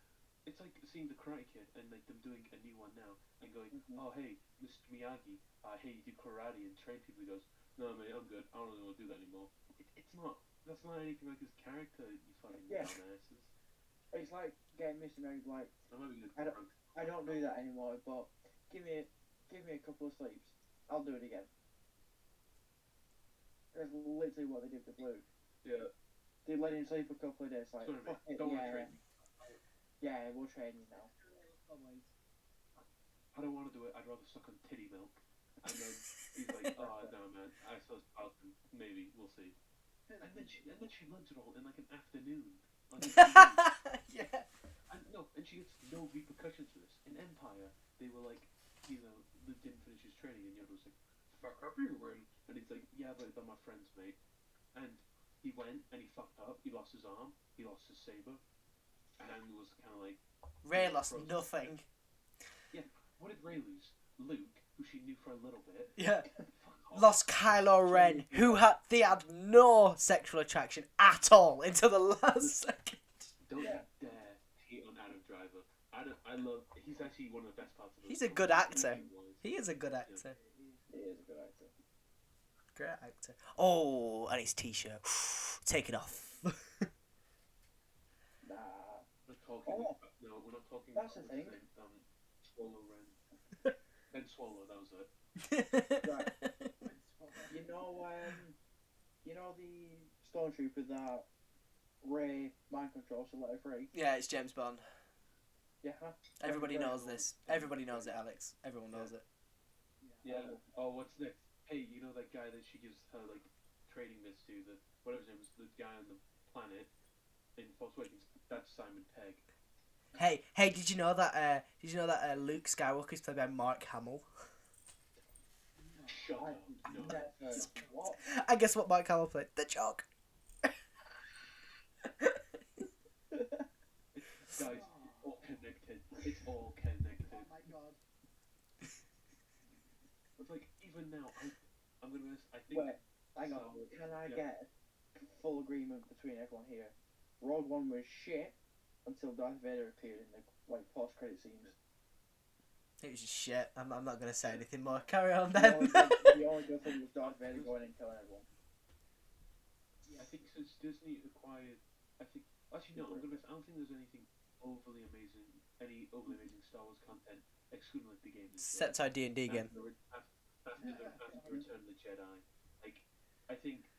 Speaker 4: It's like seeing the Karate Kid and like them doing a new one now and going, oh hey, Mr. Miyagi, hey you do karate and train people. He goes, no mate, I'm good. I don't really want to do that anymore. It's not. That's not anything like his character. You fucking dumbasses.
Speaker 3: It's like getting Mr. Miyagi like.
Speaker 4: I
Speaker 3: I don't do that anymore, but give me a couple of sleeps. I'll do it again. That's literally what they did with Luke.
Speaker 4: Yeah.
Speaker 3: They let him sleep a couple of days, like,
Speaker 4: Sorry,
Speaker 3: fuck it,
Speaker 4: don't want to train me.
Speaker 3: Yeah, we'll train you now.
Speaker 4: I don't want to do it. I'd rather suck on titty milk. And then he's like, oh no man, I suppose Palpatine. Maybe we'll see. And then she learns it all in like an afternoon.
Speaker 1: Yeah.
Speaker 4: And she gets no repercussions for this. In Empire, they were like, Luke didn't finish his training, and Yoda was like, fuck up you, Ray. And he's like, yeah, but they're my friends, mate. And he went and he fucked up. He lost his arm. He lost his saber. And was kind of like.
Speaker 1: Ray lost nothing.
Speaker 4: Yeah. What did Ray lose? Luke, who she knew for a little bit.
Speaker 1: Yeah. Lost Kylo Ren, who they had no sexual attraction at all until the last second.
Speaker 4: Don't you dare hate on Adam Driver. I love. He's actually one of the best parts of it.
Speaker 1: He's a good actor. He is a good actor.
Speaker 3: He is a good actor.
Speaker 1: Great actor. Oh, and his t-shirt. Take it off.
Speaker 3: Nah.
Speaker 4: No, we're not talking.
Speaker 3: That's the thing.
Speaker 4: Swallow Ren. Ben Swallow, that was it.
Speaker 3: Right. You know the stormtrooper that Ray mind controls to let her free?
Speaker 1: Yeah, it's James Bond.
Speaker 3: Yeah.
Speaker 1: Everybody knows this. Everybody knows it, Alex. Everyone knows it.
Speaker 4: Yeah. Oh, what's next? Hey, you know that guy that she gives her training this to, whatever his name is, the guy on the planet in Force Awakens? That's Simon Pegg.
Speaker 1: Hey, did you know that Luke Skywalker is played by Mark Hamill?
Speaker 4: Shut up. No.
Speaker 3: What?
Speaker 1: And guess what Mark Hamill played? The Jock.
Speaker 4: Guys, all connected. It's all connected.
Speaker 2: Oh my god.
Speaker 4: But even now, I'm gonna. I think.
Speaker 3: Wait, hang on. Can I get full agreement between everyone here? Rogue One was shit until Darth Vader appeared in the post-credit scenes.
Speaker 1: It was just shit. I'm not gonna say anything more. Carry on then.
Speaker 3: The only good thing was Darth Vader going and killing everyone.
Speaker 4: I think since Disney acquired, actually no, I don't think there's anything overly amazing Star Wars content, excluding the games.
Speaker 1: Except our D&D game.
Speaker 4: After the Return of the Jedi, I think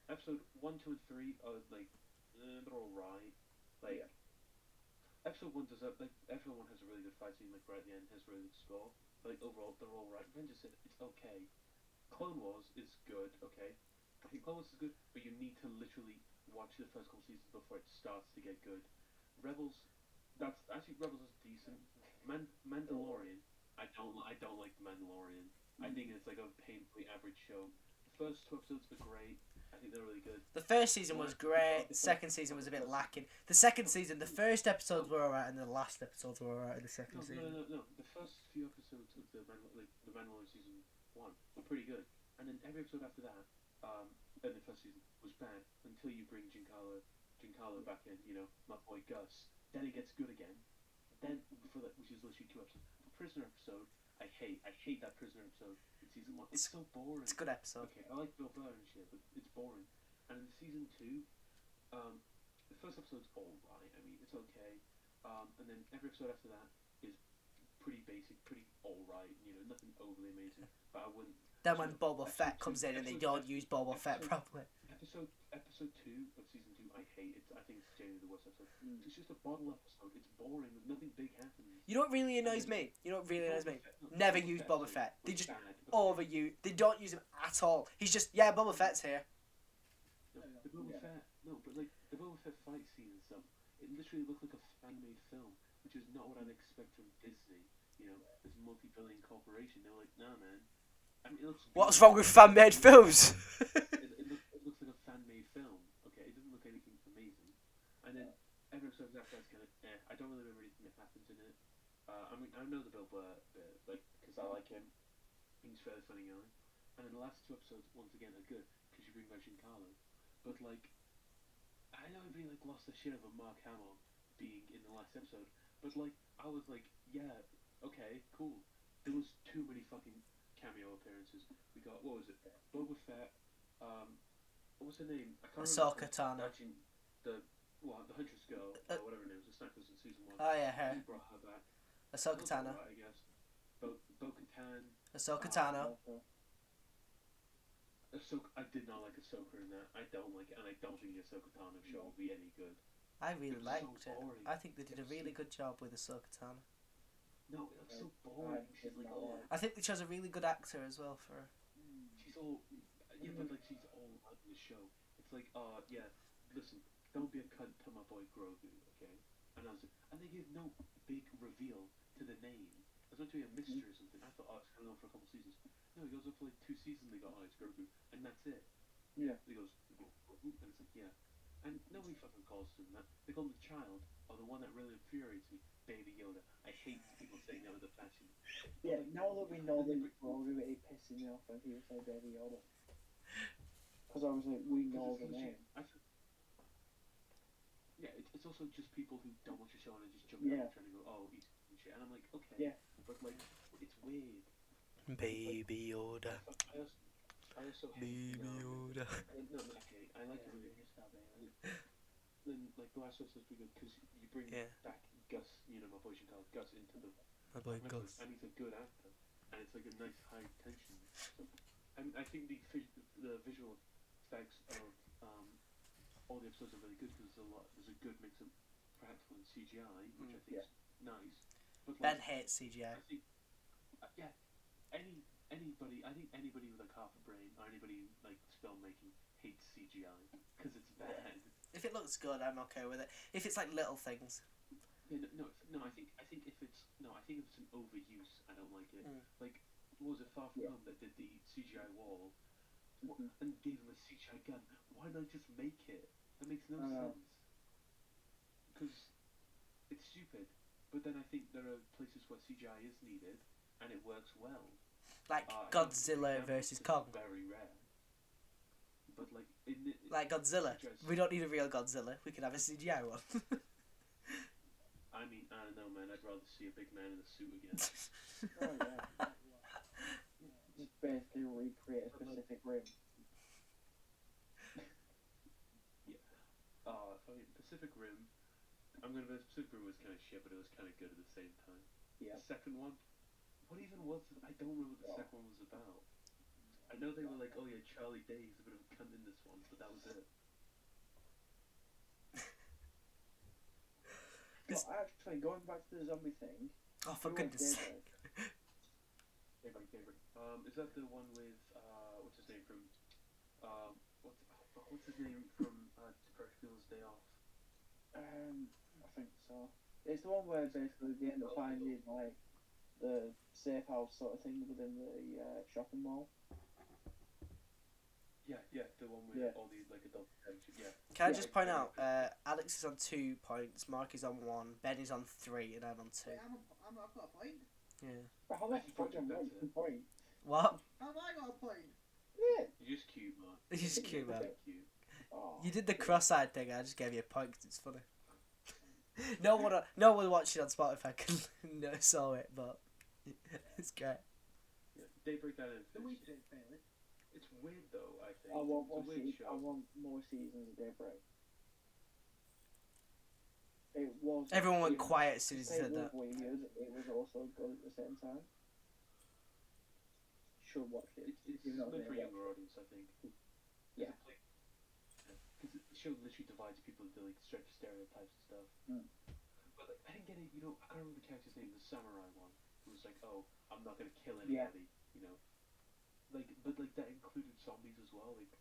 Speaker 4: episode 1, 2, and 3 are they're alright. Like episode 1 does that. Like everyone has a really good fight scene. Like right at the end has a really good score. But, like overall, they're all right. Revenge is it's okay. Clone Wars is good. Okay, I think Clone Wars is good, but you need to literally watch the first couple seasons before it starts to get good. Rebels, Rebels is decent. Mandalorian, I don't like the Mandalorian. I think it's like a painfully average show. The first 2 episodes are great. I think they're really good.
Speaker 1: The first season was great. The second season was a bit lacking. The second season, the first episodes were alright, and the last episodes were alright in the second season.
Speaker 4: No. The first few episodes of the Mandalorian season 1 were pretty good, and then every episode after that, in the first season, was bad until you bring Giancarlo back in. You know, my boy Gus. Then it gets good again. Then for that, which is literally 2 episodes. The prisoner episode, I hate that prisoner episode in season 1. It's so boring.
Speaker 1: It's a good episode.
Speaker 4: Okay, I like Bill Burr and shit, but it's boring. And in season 2, the first episode's alright. I mean, it's okay. And then every episode after that is pretty basic, pretty alright. You know, nothing overly amazing. But I wouldn't.
Speaker 1: Then when Boba Fett comes in and they don't use Boba Fett properly.
Speaker 4: Episode 2 of season 2, I hate it. I think it's genuinely the worst episode. It's just a bottle episode. It's boring. Nothing big happens.
Speaker 1: You know what really annoys me? Never use Boba Fett. They just overuse. They don't use him at all. He's just, yeah, Boba Fett's here.
Speaker 4: The Boba Fett, but like the Boba Fett fight scene and stuff, it literally looked like a fan-made film, which is not what I'd expect from Disney. You know, this multi-billion corporation. They were like, nah, man. I mean, it looks.
Speaker 1: What's wrong with fan-made films?
Speaker 4: It looks like a fan-made film. Okay, it doesn't look anything amazing. And then every episode after that's kind of I don't really remember anything that happens in it. I mean, I know the Bill Burr bit, like, because I like him. He's fairly funny guy. And then the last 2 episodes, once again, are good because you bring back Giancarlo. But like, I know everybody like lost the shit over Mark Hamill being in the last episode. But like, I was like, yeah, okay, cool. There was too many fucking cameo appearances. We got, what was it? Boba Fett. What was her name? I can't
Speaker 1: Ahsoka
Speaker 4: remember.
Speaker 1: Tano.
Speaker 4: The Huntress girl, or whatever her name was. The Snipers in season 1.
Speaker 1: Oh yeah, her.
Speaker 4: He brought her back.
Speaker 1: Ahsoka Tano.
Speaker 4: I guess. Bo-Katan.
Speaker 1: Ahsoka Tano.
Speaker 4: Ahsoka, I did not like Ahsoka in that. I don't like it, and I don't think the Ahsoka Tano show will be any good.
Speaker 1: I really liked
Speaker 4: so
Speaker 1: it.
Speaker 4: boring.
Speaker 1: I think they did a really good job with Ahsoka Tano.
Speaker 4: No, it looks so boring. She's like, oh,
Speaker 1: I think they chose a really good actor as well for her.
Speaker 4: she's all, yeah, but like she's all out in the show. It's like, yeah, listen, don't be a cunt to my boy Grogu, okay? And they gave no big reveal to the name. It was meant to be a mystery or something. I thought, it's going on for a couple seasons. No, he goes up for like 2 seasons. They got, it's Grogu, and that's it.
Speaker 3: Yeah.
Speaker 4: He goes, Grogu, and it's like, yeah. And nobody fucking calls him that. They call him the child, or the one that really infuriates me, Baby Yoda. I hate people saying that with a passion.
Speaker 3: Yeah, now that we know that it's Grogu, it pisses me off when people say Baby Yoda. Because obviously we know the name.
Speaker 4: Yeah, it's also just people who don't watch the show and are just jumping out and trying to go, oh, he's and shit. And I'm like, okay, but like, it's weird.
Speaker 1: Baby Yoda.
Speaker 4: I also hate,
Speaker 1: Baby Yoda.
Speaker 4: No, okay, I like it really. Then, like, the last episode's pretty good because you bring back Gus, you know, my boy Giancarlo, Gus into the...
Speaker 1: My boy Gus.
Speaker 4: And he's a good actor. And it's like a nice high tension. So, I think the visual effects of all the episodes are really good because there's a good mix of practical and CGI, which I think is nice. But
Speaker 1: Ben
Speaker 4: like,
Speaker 1: hates CGI.
Speaker 4: I think, I think anybody with like half a brain or anybody who likes filmmaking hates CGI because it's bad.
Speaker 1: If it looks good, I'm okay with it. If it's like little things.
Speaker 4: Yeah, no. I think if it's an overuse, I don't like it. Like, what was it, Far From Home that did the CGI wall and gave him a CGI gun? Why not just make it? That makes no sense. Because it's stupid. But then I think there are places where CGI is needed and it works well.
Speaker 1: Like Godzilla versus Kong.
Speaker 4: Very rare. But like
Speaker 1: like Godzilla. We don't need a real Godzilla. We can have a CGI one.
Speaker 4: I mean, I don't know, man. I'd rather see a big man in a suit again.
Speaker 3: Just basically recreate a specific rim.
Speaker 4: Pacific Rim. Pacific Rim was kind of shit, but it was kind of good at the same time.
Speaker 3: Yeah.
Speaker 4: The second one, what even was it? I don't remember what the second one was about. I know they were like, oh yeah, Charlie Day is a bit of a cunt in this one, but that was it.
Speaker 3: Actually, going back to the zombie thing.
Speaker 1: Oh, for
Speaker 3: who was
Speaker 1: goodness
Speaker 3: Daybreak?
Speaker 1: sake.
Speaker 4: Daybreak. Is that the one with what's his name from what's his name from First People's Day Off?
Speaker 3: I think so. It's the one where basically they end up finding like the safe house sort of thing within the shopping mall.
Speaker 4: Yeah, the one with
Speaker 3: Yeah.
Speaker 4: all the like adult protection. Yeah.
Speaker 1: Can I
Speaker 3: Yeah,
Speaker 1: just point out, Alex is on 2 points, Mark is on 1, Ben is on 3, and I'm on 2.
Speaker 2: Wait, I've got a point.
Speaker 1: Yeah.
Speaker 3: But how much
Speaker 4: Project
Speaker 3: fucking
Speaker 4: that's
Speaker 3: what's the point?
Speaker 1: What?
Speaker 2: How have I got a point?
Speaker 3: Yeah.
Speaker 4: You're just cute, man.
Speaker 1: You're just cute, man.
Speaker 4: You're cute.
Speaker 3: Oh,
Speaker 1: You did the cross-eyed thing, I just gave you a point because it's funny. No one watching on Spotify can saw it, but it's great.
Speaker 4: Yeah. Daybreak that is.
Speaker 2: The week did fail it.
Speaker 4: It's weird though. I think
Speaker 3: I want
Speaker 4: it's a weird show.
Speaker 3: I want more seasons of Daybreak. It was.
Speaker 1: Everyone went
Speaker 3: it was-
Speaker 1: quiet as soon as he
Speaker 3: it
Speaker 1: said
Speaker 3: was
Speaker 1: that.
Speaker 3: weird. It was also good at the same time. Should watch it.
Speaker 4: It's
Speaker 3: You're not
Speaker 4: meant for a
Speaker 3: gonna
Speaker 4: younger audience, I think.
Speaker 3: Yeah.
Speaker 4: Because the show literally divides people into like stretch stereotypes and stuff.
Speaker 3: Mm.
Speaker 4: But like, I didn't get it. You know, I can't remember the character's name. The samurai one, who was like, "Oh, I'm not gonna kill
Speaker 3: Yeah.
Speaker 4: anybody." You know, like, but like that included zombies as well. Like,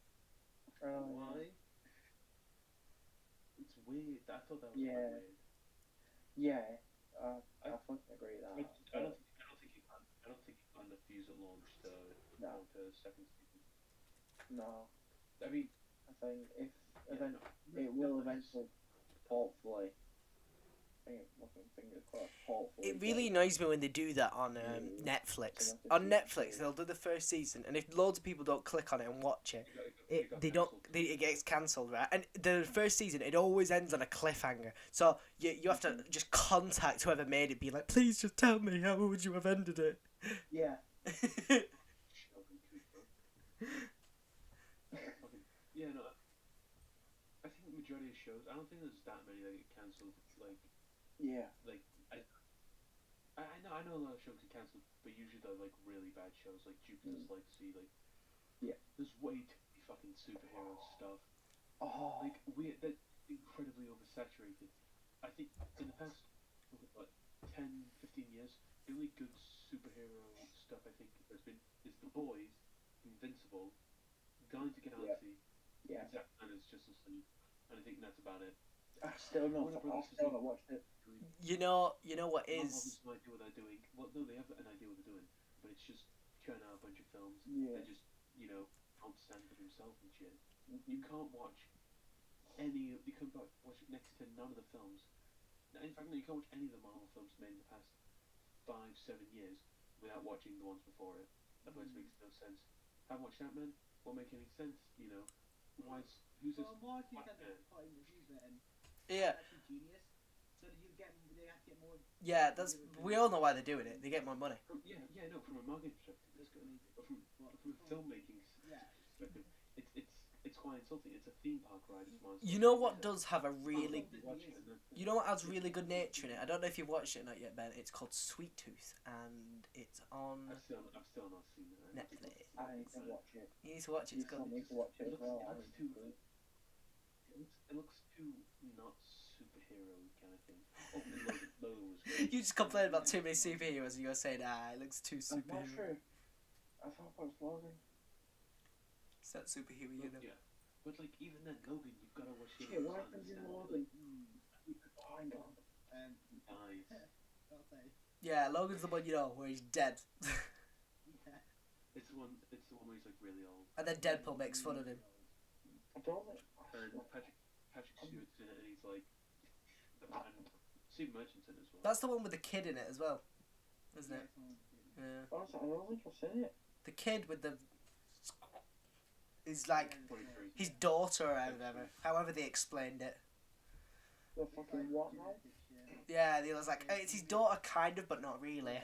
Speaker 3: Oh,
Speaker 4: why? It's weird. I thought that was
Speaker 3: Yeah.
Speaker 4: quite weird.
Speaker 3: Yeah, I fucking agree with that.
Speaker 4: I don't think he planned the fuse at launch to
Speaker 3: No.
Speaker 4: go to second season.
Speaker 3: No,
Speaker 4: I mean,
Speaker 3: I think if
Speaker 4: yeah,
Speaker 3: event
Speaker 4: no.
Speaker 3: it will eventually, hopefully. Fucking fingers crossed. Hopefully.
Speaker 1: It really annoys me when they do that on Netflix. On Netflix, they'll do the first season, and if loads of people don't click on it and watch it, it gets cancelled, right? And the first season, it always ends on a cliffhanger. So you have to just contact whoever made it, be like, please just tell me how would you have ended it.
Speaker 3: Yeah.
Speaker 4: Sheldon Cooper. Okay. Yeah, no. I think the majority of shows. I don't think there's that many that get cancelled.
Speaker 3: Yeah.
Speaker 4: I know a lot of shows get cancelled, but usually they're like really bad shows, like Jupiter's Legacy. Like,
Speaker 3: Yeah.
Speaker 4: there's way too many fucking superhero stuff.
Speaker 3: Oh.
Speaker 4: Like, that's incredibly oversaturated. I think in the past, what, 10, 15 years, the only good superhero stuff I think there's been is The Boys, Invincible, Guardians of the Galaxy,
Speaker 3: Yeah.
Speaker 4: and Zack Snyder's Justice League, and I think that's about it.
Speaker 3: I still not watched it.
Speaker 1: You know what
Speaker 4: Marvel
Speaker 1: is...
Speaker 4: has no idea what they're doing. Well, no, they have an idea what they're doing, but it's just churn out a bunch of films.
Speaker 3: Yeah.
Speaker 4: They just, don't stand for themselves and shit.
Speaker 3: Mhm.
Speaker 4: You can't watch watch next to none of the films. In fact, no, you can't watch any of the Marvel films made in the past 5-7 years without watching the ones before it. Otherwise, it makes no sense. Haven't watched Ant-Man? Won't make any sense, Why is, who's this?
Speaker 2: Well, Martin
Speaker 4: white
Speaker 2: said
Speaker 4: man?
Speaker 2: that part in the review bit, and
Speaker 1: Yeah,
Speaker 2: that's actually genius. So that they have to get more.
Speaker 1: yeah, we all know why they're doing it. They get more money.
Speaker 4: Yeah, no, from a marketing perspective, it's good. But from a filmmaking
Speaker 2: Yeah.
Speaker 4: perspective, it's quite insulting. It's a theme park ride. It's more
Speaker 1: You know what does have a really...
Speaker 4: Watch it and then-
Speaker 1: You know what has really good nature in it? I don't know if you've watched it or not yet, Ben. It's called Sweet Tooth, and it's on
Speaker 4: I've still not seen it.
Speaker 1: Netflix.
Speaker 3: I need to watch it.
Speaker 1: You need to watch it.
Speaker 3: You
Speaker 1: It's
Speaker 3: still
Speaker 1: good.
Speaker 3: need to watch it
Speaker 4: It
Speaker 3: as
Speaker 4: looks,
Speaker 3: well.
Speaker 4: it
Speaker 3: I
Speaker 4: looks
Speaker 3: need
Speaker 4: too.
Speaker 3: to.
Speaker 4: It looks too not superhero kind of thing. Oh, Logan was great.
Speaker 1: You just complain about too many superheroes, and you're saying, it looks too
Speaker 3: That's not
Speaker 1: superhero.
Speaker 3: true. I thought it was Logan.
Speaker 1: It's that superhero, you know.
Speaker 4: Yeah, but like even then, Logan, you've got to watch the
Speaker 3: Shit, what happens in Logan?
Speaker 2: Mm.
Speaker 3: Oh, hang on.
Speaker 4: Nice.
Speaker 2: I'll say.
Speaker 1: Yeah, Logan's the one, where he's dead.
Speaker 2: Yeah.
Speaker 4: It's the one where he's like really old.
Speaker 1: And then Deadpool makes fun of him.
Speaker 3: I don't think.
Speaker 4: And Patrick Stewart's in it, and he's like, and Steve Merchant's in it as well.
Speaker 1: That's the one with the kid in it as well, isn't it? Yeah.
Speaker 3: Honestly, I don't think I've seen it.
Speaker 1: The kid with the... is like
Speaker 4: 23.
Speaker 1: his daughter or whatever. However they explained it.
Speaker 3: The fucking what now?
Speaker 1: Yeah, they was like, it's his daughter kind of, but not really.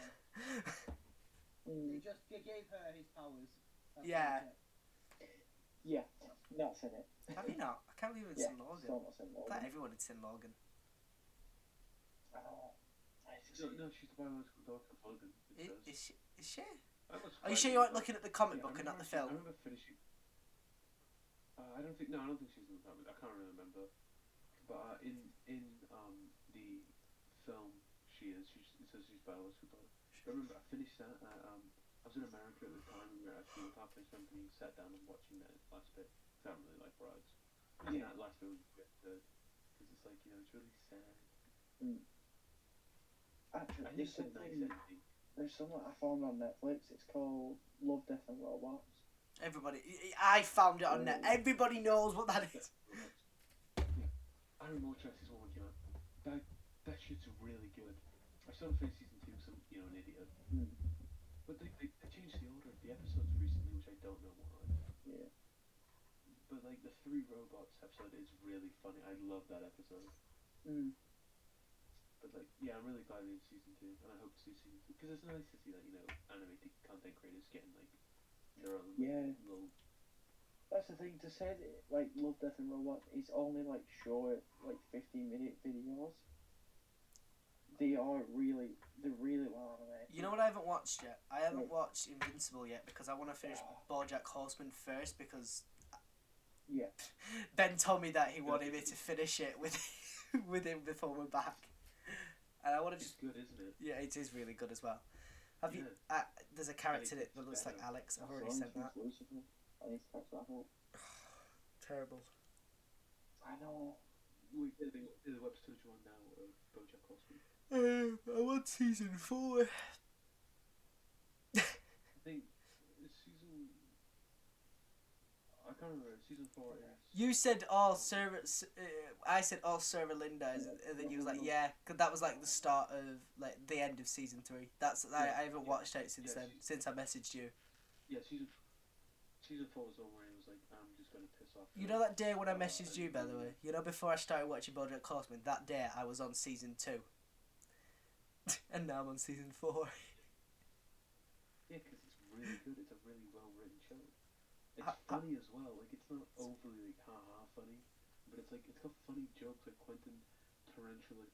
Speaker 2: They gave her his powers. That's
Speaker 1: Yeah.
Speaker 2: it.
Speaker 3: Yeah, that's in it.
Speaker 1: Have you not? I can't believe it's
Speaker 3: Yeah,
Speaker 1: in Logan.
Speaker 3: still not seen
Speaker 1: I thought
Speaker 3: Logan.
Speaker 1: everyone had seen Logan.
Speaker 3: Oh,
Speaker 4: No, she's the biological daughter of Logan. It says.
Speaker 1: Is she?
Speaker 4: I watched
Speaker 1: Are you sure
Speaker 4: Friday
Speaker 1: you aren't
Speaker 4: night.
Speaker 1: looking at the comic
Speaker 4: Yeah,
Speaker 1: book and not the
Speaker 4: I
Speaker 1: film?
Speaker 4: remember finishing. I don't think she's in the comic. I can't really remember. But in the film she is. It says she's biological daughter. I remember I finished that. I was in America at the time, and we were at a theme park, and I remember being sat down and watching that last bit. 'Cause I don't really like rides. And
Speaker 3: Yeah.
Speaker 4: that last bit was good, because it's like, it's really sad.
Speaker 3: Actually,
Speaker 4: And it's a nice ending.
Speaker 3: there's something I found on Netflix. It's called Love, Death and Robots.
Speaker 1: Everybody, I found it on net. Everybody knows what that is.
Speaker 4: I remember watching season 1 came out. That shit's really good. I started finished season 2 because I'm, an idiot. But they changed the order of the episodes recently, which I don't know why.
Speaker 3: Yeah.
Speaker 4: But like the 3 robots episode is really funny. I love that episode. But like, yeah, I'm really glad we're in season 2, and I hope to see season 2 because it's nice to see that animated content creators getting like their own little.
Speaker 3: That's the thing, to say that, like, Love, Death and Robots is only, like, short, like, 15-minute videos. They're really well animated.
Speaker 1: You know what I haven't watched yet? I haven't watched Invincible yet because I want to finish BoJack Horseman first because
Speaker 3: Yeah.
Speaker 1: Ben told me that he wanted me to finish it with him before we're back. And I want to
Speaker 4: It's
Speaker 1: just...
Speaker 4: good, isn't it?
Speaker 1: Yeah, it is really good as well. Have you... there's a character in it that looks like Alex. I've already said that.
Speaker 3: I need to catch that up.
Speaker 1: Terrible.
Speaker 3: I know.
Speaker 4: The episode you're on now of BoJack Horseman.
Speaker 1: I want season 4.
Speaker 4: I think season... I can't remember. Season 4 is...
Speaker 1: You said all Sarah... I said all Sarah Linda, and then you was like, yeah, because that was like the start of, like, the end of season 3. I haven't watched it since then, since I messaged you.
Speaker 4: Yeah, season 4 was the one where he was like, I'm just going to piss off.
Speaker 1: You know that day when I messaged you, by the way? You know, before I started watching BoJack Horseman, that day I was on season 2. And now I'm on season 4.
Speaker 4: Yeah, because it's really good. It's a really well-written show. It's funny as well. Like, it's not overly, like, ha-ha funny. But it's, like, it's got funny jokes like Quentin Tarantino,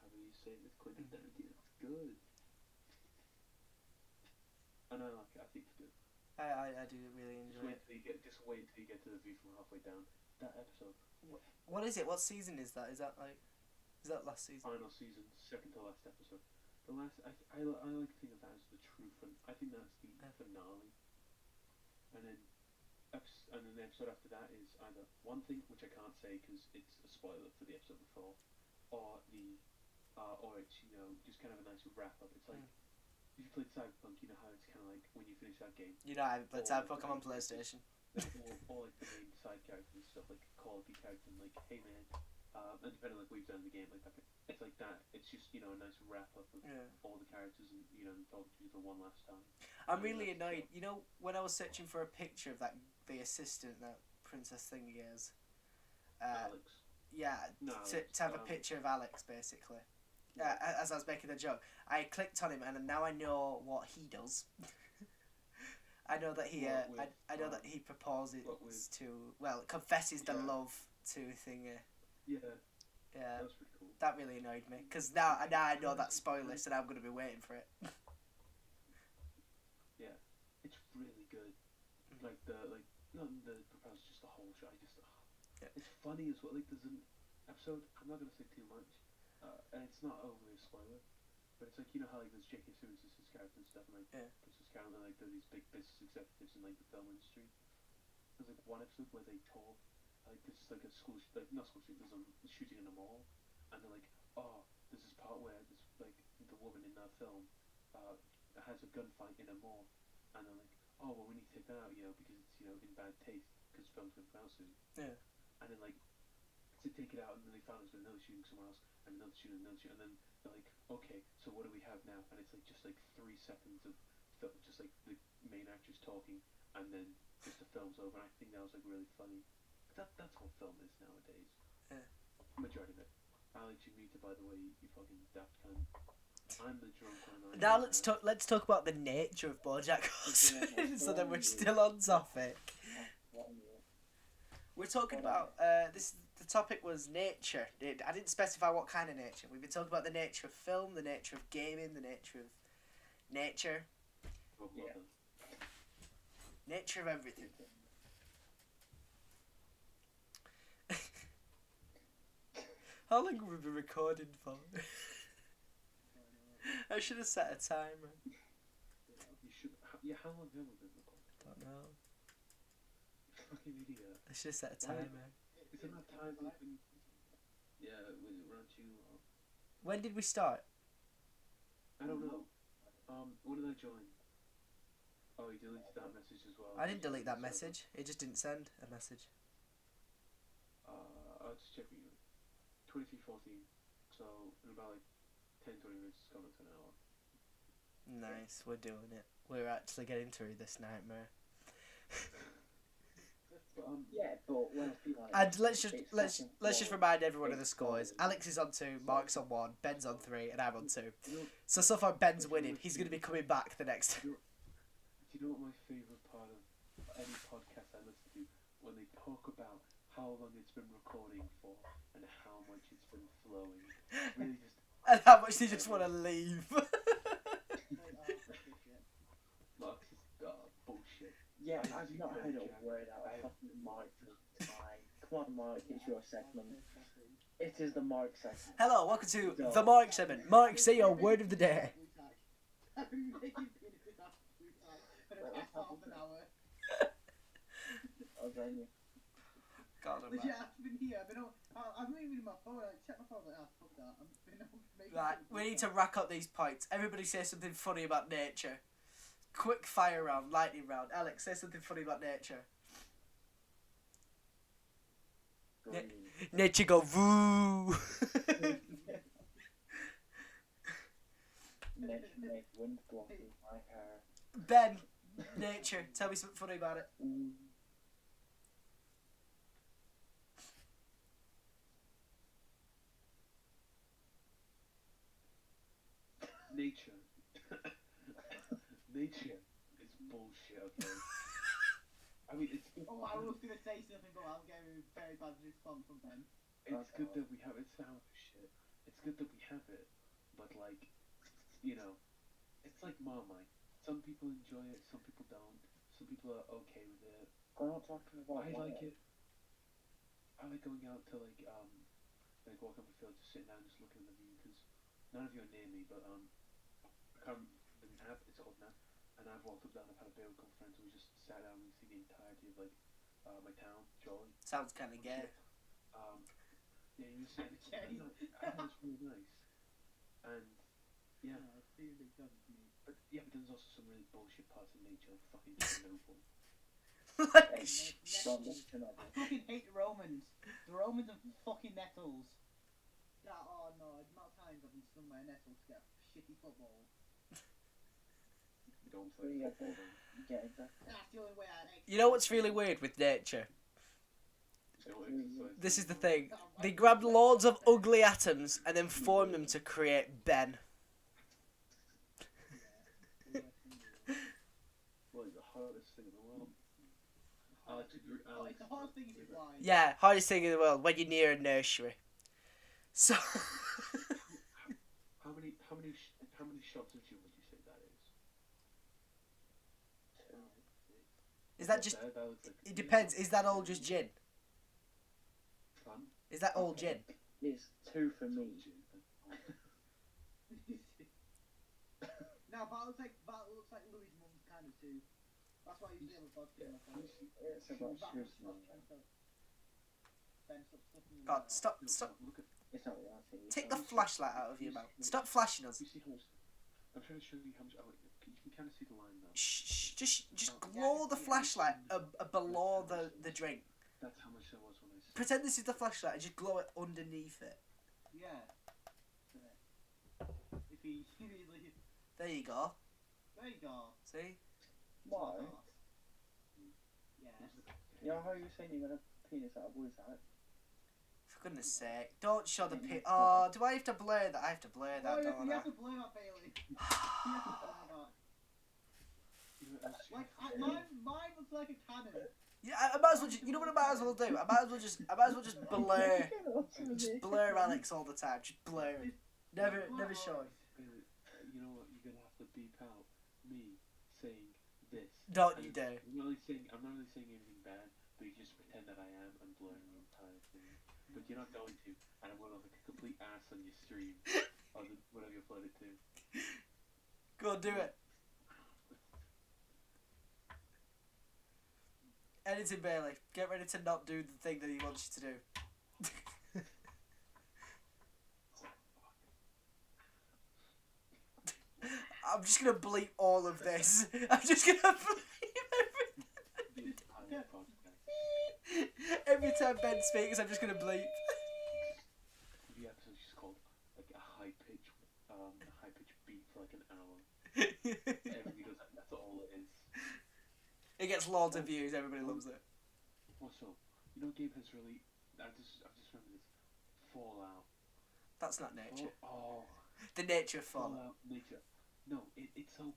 Speaker 4: however you say it. It's Quentin Tarantino. It's good. And I like it. I think it's good.
Speaker 1: I do really enjoy it.
Speaker 4: Just wait till you get to the view from halfway down. That episode.
Speaker 1: What is it? What season is that? Is that last season?
Speaker 4: Final season, second to last episode. The last, I like to think of that as the true I think that's the finale. And then the episode after that is either one thing, which I can't say because it's a spoiler for the episode before, or it's just kind of a nice wrap up. It's like if you played Cyberpunk, you know how it's kind of like when you finish that game.
Speaker 1: You know, I haven't played Cyberpunk. I'm on PlayStation.
Speaker 4: Or like the main side characters and stuff, like quality character, and like, hey man, and depending on like what you've done in the game, like it's like that. It's just a nice wrap up of all the characters and talking to the one last time.
Speaker 1: I'm really annoyed. You know, when I was searching for a picture of the assistant that Princess Thingy is,
Speaker 4: Alex.
Speaker 1: Yeah, to have a picture of Alex basically. As I was making the joke, I clicked on him and now I know what he does. I know that he I know that he proposes confesses the love to Thingy.
Speaker 4: Yeah.
Speaker 1: Yeah.
Speaker 4: That was pretty cool.
Speaker 1: That really annoyed me because now I know that spoilers and I'm gonna be waiting for it.
Speaker 4: Yeah, it's really good. Like the proposal, just the whole show. It's funny as well. Like there's an episode. I'm not gonna say too much, and it's not overly a spoiler. But it's like, how like there's J.K. Simmons as his character and stuff, and like Princess Carol, and like they're these big business executives in like the film industry. There's like one episode where they talk, like this is like a school, like not school shooting, there's a shooting in a mall, and they're like, oh, there's this part where this like the woman in that film has a gunfight in a mall, and they're like, oh well, we need to take that out, because it's in bad taste because the film's gonna come out soon.
Speaker 1: Yeah.
Speaker 4: And then like to take it out, and then they found there's another shooting somewhere else, and another shooting, and then they're like, okay, so what do we have now? And it's like just like 3 seconds of just like the main actors talking, and then just the film's over. And I think that was like really funny. That's what film is nowadays.
Speaker 1: Yeah.
Speaker 4: Majority of it. Alex, you muted, by the way, you fucking daft cunt. I'm the drunk one.
Speaker 1: Now let's talk about the nature of BoJack Horseman, so that we're still on topic. We're talking about the topic was nature. I didn't specify what kind of nature. We've been talking about the nature of film, the nature of gaming, the nature of nature. Nature of everything. How long have we been recording for? I should have set a timer.
Speaker 4: You should. Yeah, how long have we been recording?
Speaker 1: Don't know.
Speaker 4: You fucking idiot.
Speaker 1: I should have set a
Speaker 4: Why?
Speaker 1: timer.
Speaker 4: Isn't that time we've been? Yeah, we run too long.
Speaker 1: When did we start?
Speaker 4: I don't know. When did I join? Oh, you deleted that message as well.
Speaker 1: I didn't delete that message. It just didn't send a message.
Speaker 4: I'll just check for you. 23:14. So in about like 10-20 minutes, it's coming to an hour.
Speaker 1: Nice, we're doing it. We're actually getting through this nightmare.
Speaker 4: But,
Speaker 3: Yeah, but when I feel like
Speaker 1: And let's just
Speaker 3: it's
Speaker 1: let's
Speaker 3: fucking
Speaker 1: let's just
Speaker 3: flawed.
Speaker 1: remind everyone of the
Speaker 3: It's
Speaker 1: scores.
Speaker 3: flawed.
Speaker 1: Alex is on 2, Mark's on 1, Ben's on 3, and I'm on 2.
Speaker 4: you know,
Speaker 1: So far Ben's winning. He's going to be coming back the next.
Speaker 4: do you know what my favourite part of any podcast I listen to? When they talk about how long it's been recording for and how much it's been flowing. Really just
Speaker 1: And how much they just want to leave.
Speaker 4: Mark's just bullshit.
Speaker 3: Yeah,
Speaker 4: I
Speaker 3: I've
Speaker 4: see
Speaker 3: not
Speaker 4: that,
Speaker 3: heard a
Speaker 4: Jack.
Speaker 3: word out
Speaker 4: I-
Speaker 3: of fucking Mark for time. Come on, Mark, it's your segment. It is the Mark segment.
Speaker 1: Hello, welcome to the Mark segment. Mark, say your word of the day.
Speaker 2: I've been making penis with that blue tag for the past half an hour.
Speaker 3: I'll join you.
Speaker 1: God, I'm
Speaker 2: Legit,
Speaker 1: back.
Speaker 2: I've been here. I've been even on my phone. I checked my phone. Like, fuck that. I've been making.
Speaker 1: Right, we need to rack up these points. Everybody say something funny about nature. Quick fire round, lightning round. Alex, say something funny about nature.
Speaker 3: Green.
Speaker 1: Nature go woo.
Speaker 3: Make wind blow through my hair.
Speaker 1: Ben, nature, tell me something funny about it.
Speaker 3: Ooh.
Speaker 4: Nature. Nature is bullshit, okay? I mean, it's
Speaker 2: Oh, I was gonna say something, but I'll get a very bad response from Ben.
Speaker 4: it's good that we have it. Sound shit. It's good that we have it, but like, you know, it's like Marmite. Some people enjoy it, some people don't. Some people are okay with it.
Speaker 3: We're not talking about
Speaker 4: I
Speaker 3: what
Speaker 4: like it. I like going out to like walking up the field, just sitting down, just looking at the view. Because none of you are near me, but I can't. The nap. It's called nap. And I've walked up down. I've had a beer with a couple friends, and we just sat down and we see the entirety of like my town, Jolly.
Speaker 1: Sounds kind of gay.
Speaker 4: Yeah, you just. I think it's really nice. And yeah.
Speaker 2: No, it's really big done to me.
Speaker 4: But yeah, but there's also some really bullshit parts of nature, like fucking Chernobyl.
Speaker 1: Like,
Speaker 3: Don't listen to
Speaker 2: I fucking hate the Romans. The Romans are fucking nettles. Yeah, oh no, the amount of times I've been stung by a nettle to get a shitty football.
Speaker 4: Don't play football.
Speaker 3: Yeah, exactly.
Speaker 2: That's the only way I'd exercise.
Speaker 1: you know what's really weird with nature?
Speaker 4: Don't exercise.
Speaker 1: This is the thing. They grabbed loads of ugly atoms and then formed them to create Ben.
Speaker 4: Well, it's the hardest thing in the world. Alex,
Speaker 2: Oh, it's the hardest thing is why.
Speaker 1: Yeah, hardest thing in the world when you're near a nursery. So,
Speaker 4: how many shots of gin would you say that is?
Speaker 1: is that just?
Speaker 4: That looks like
Speaker 1: It depends. Is that all just gin?
Speaker 4: fun.
Speaker 1: Is that all gin?
Speaker 3: It's 2 for me.
Speaker 2: No, that looks like Louis' mum's kind of too. That's why I used to have a vodka in my phone.
Speaker 3: It's about
Speaker 2: That
Speaker 3: shoes.
Speaker 2: was Ben, stop sucking me
Speaker 1: God,
Speaker 2: out.
Speaker 1: stop!
Speaker 4: No,
Speaker 1: Stop!
Speaker 4: Look at.
Speaker 3: It's not reality.
Speaker 1: Take the flashlight out of your mouth. Stop flashing us.
Speaker 4: You see how much? I'm trying to show you how much. Oh, you can kind of see the line now.
Speaker 1: Shh! Just glow the flashlight below the drink.
Speaker 4: That's how much that was when I said.
Speaker 1: Pretend this is the flashlight and just glow it underneath it.
Speaker 2: Yeah. If he really.
Speaker 1: There you go.
Speaker 2: There you go.
Speaker 1: See?
Speaker 3: Why?
Speaker 2: Yeah.
Speaker 3: You know how you were saying you're gonna penis out of Wool's hat?
Speaker 1: For goodness sake, don't show the pic. Oh, do I have to blur that? I have to blur
Speaker 2: Oh,
Speaker 1: that,
Speaker 2: yeah,
Speaker 1: don't
Speaker 2: you
Speaker 1: I?
Speaker 2: have to blur that, Bailey. You have to blur that. Like, mine looks like a cannon.
Speaker 1: Yeah, I might as well just, you know what I might as well do? I might as well just blur Alex all the time. Just blur it. Never show him.
Speaker 4: You know what? You're gonna have to beep out me saying this.
Speaker 1: Don't
Speaker 4: And
Speaker 1: you dare.
Speaker 4: I'm not really saying anything bad, but you just pretend that I am and blurring the entire thing. But you're not going to, and I'm gonna look like a complete ass on your stream, or whatever you upload it to.
Speaker 1: Go on, do it. Editing Bailey, get ready to not do the thing that he wants you to do. I'm just gonna bleep all of this. I'm just gonna bleep everything.
Speaker 4: The entire podcast.
Speaker 1: Every time Ben speaks, I'm just gonna bleep.
Speaker 4: The episode's just called like a high pitch beat for like an hour. Everybody does that. That's all it is.
Speaker 1: It gets loads of views. Everybody loves it.
Speaker 4: Also, you know, Gabe has really. I just remember this. Fallout.
Speaker 1: That's not nature.
Speaker 4: Oh.
Speaker 1: The nature of Fallout.
Speaker 4: Fallout nature. No, it's so.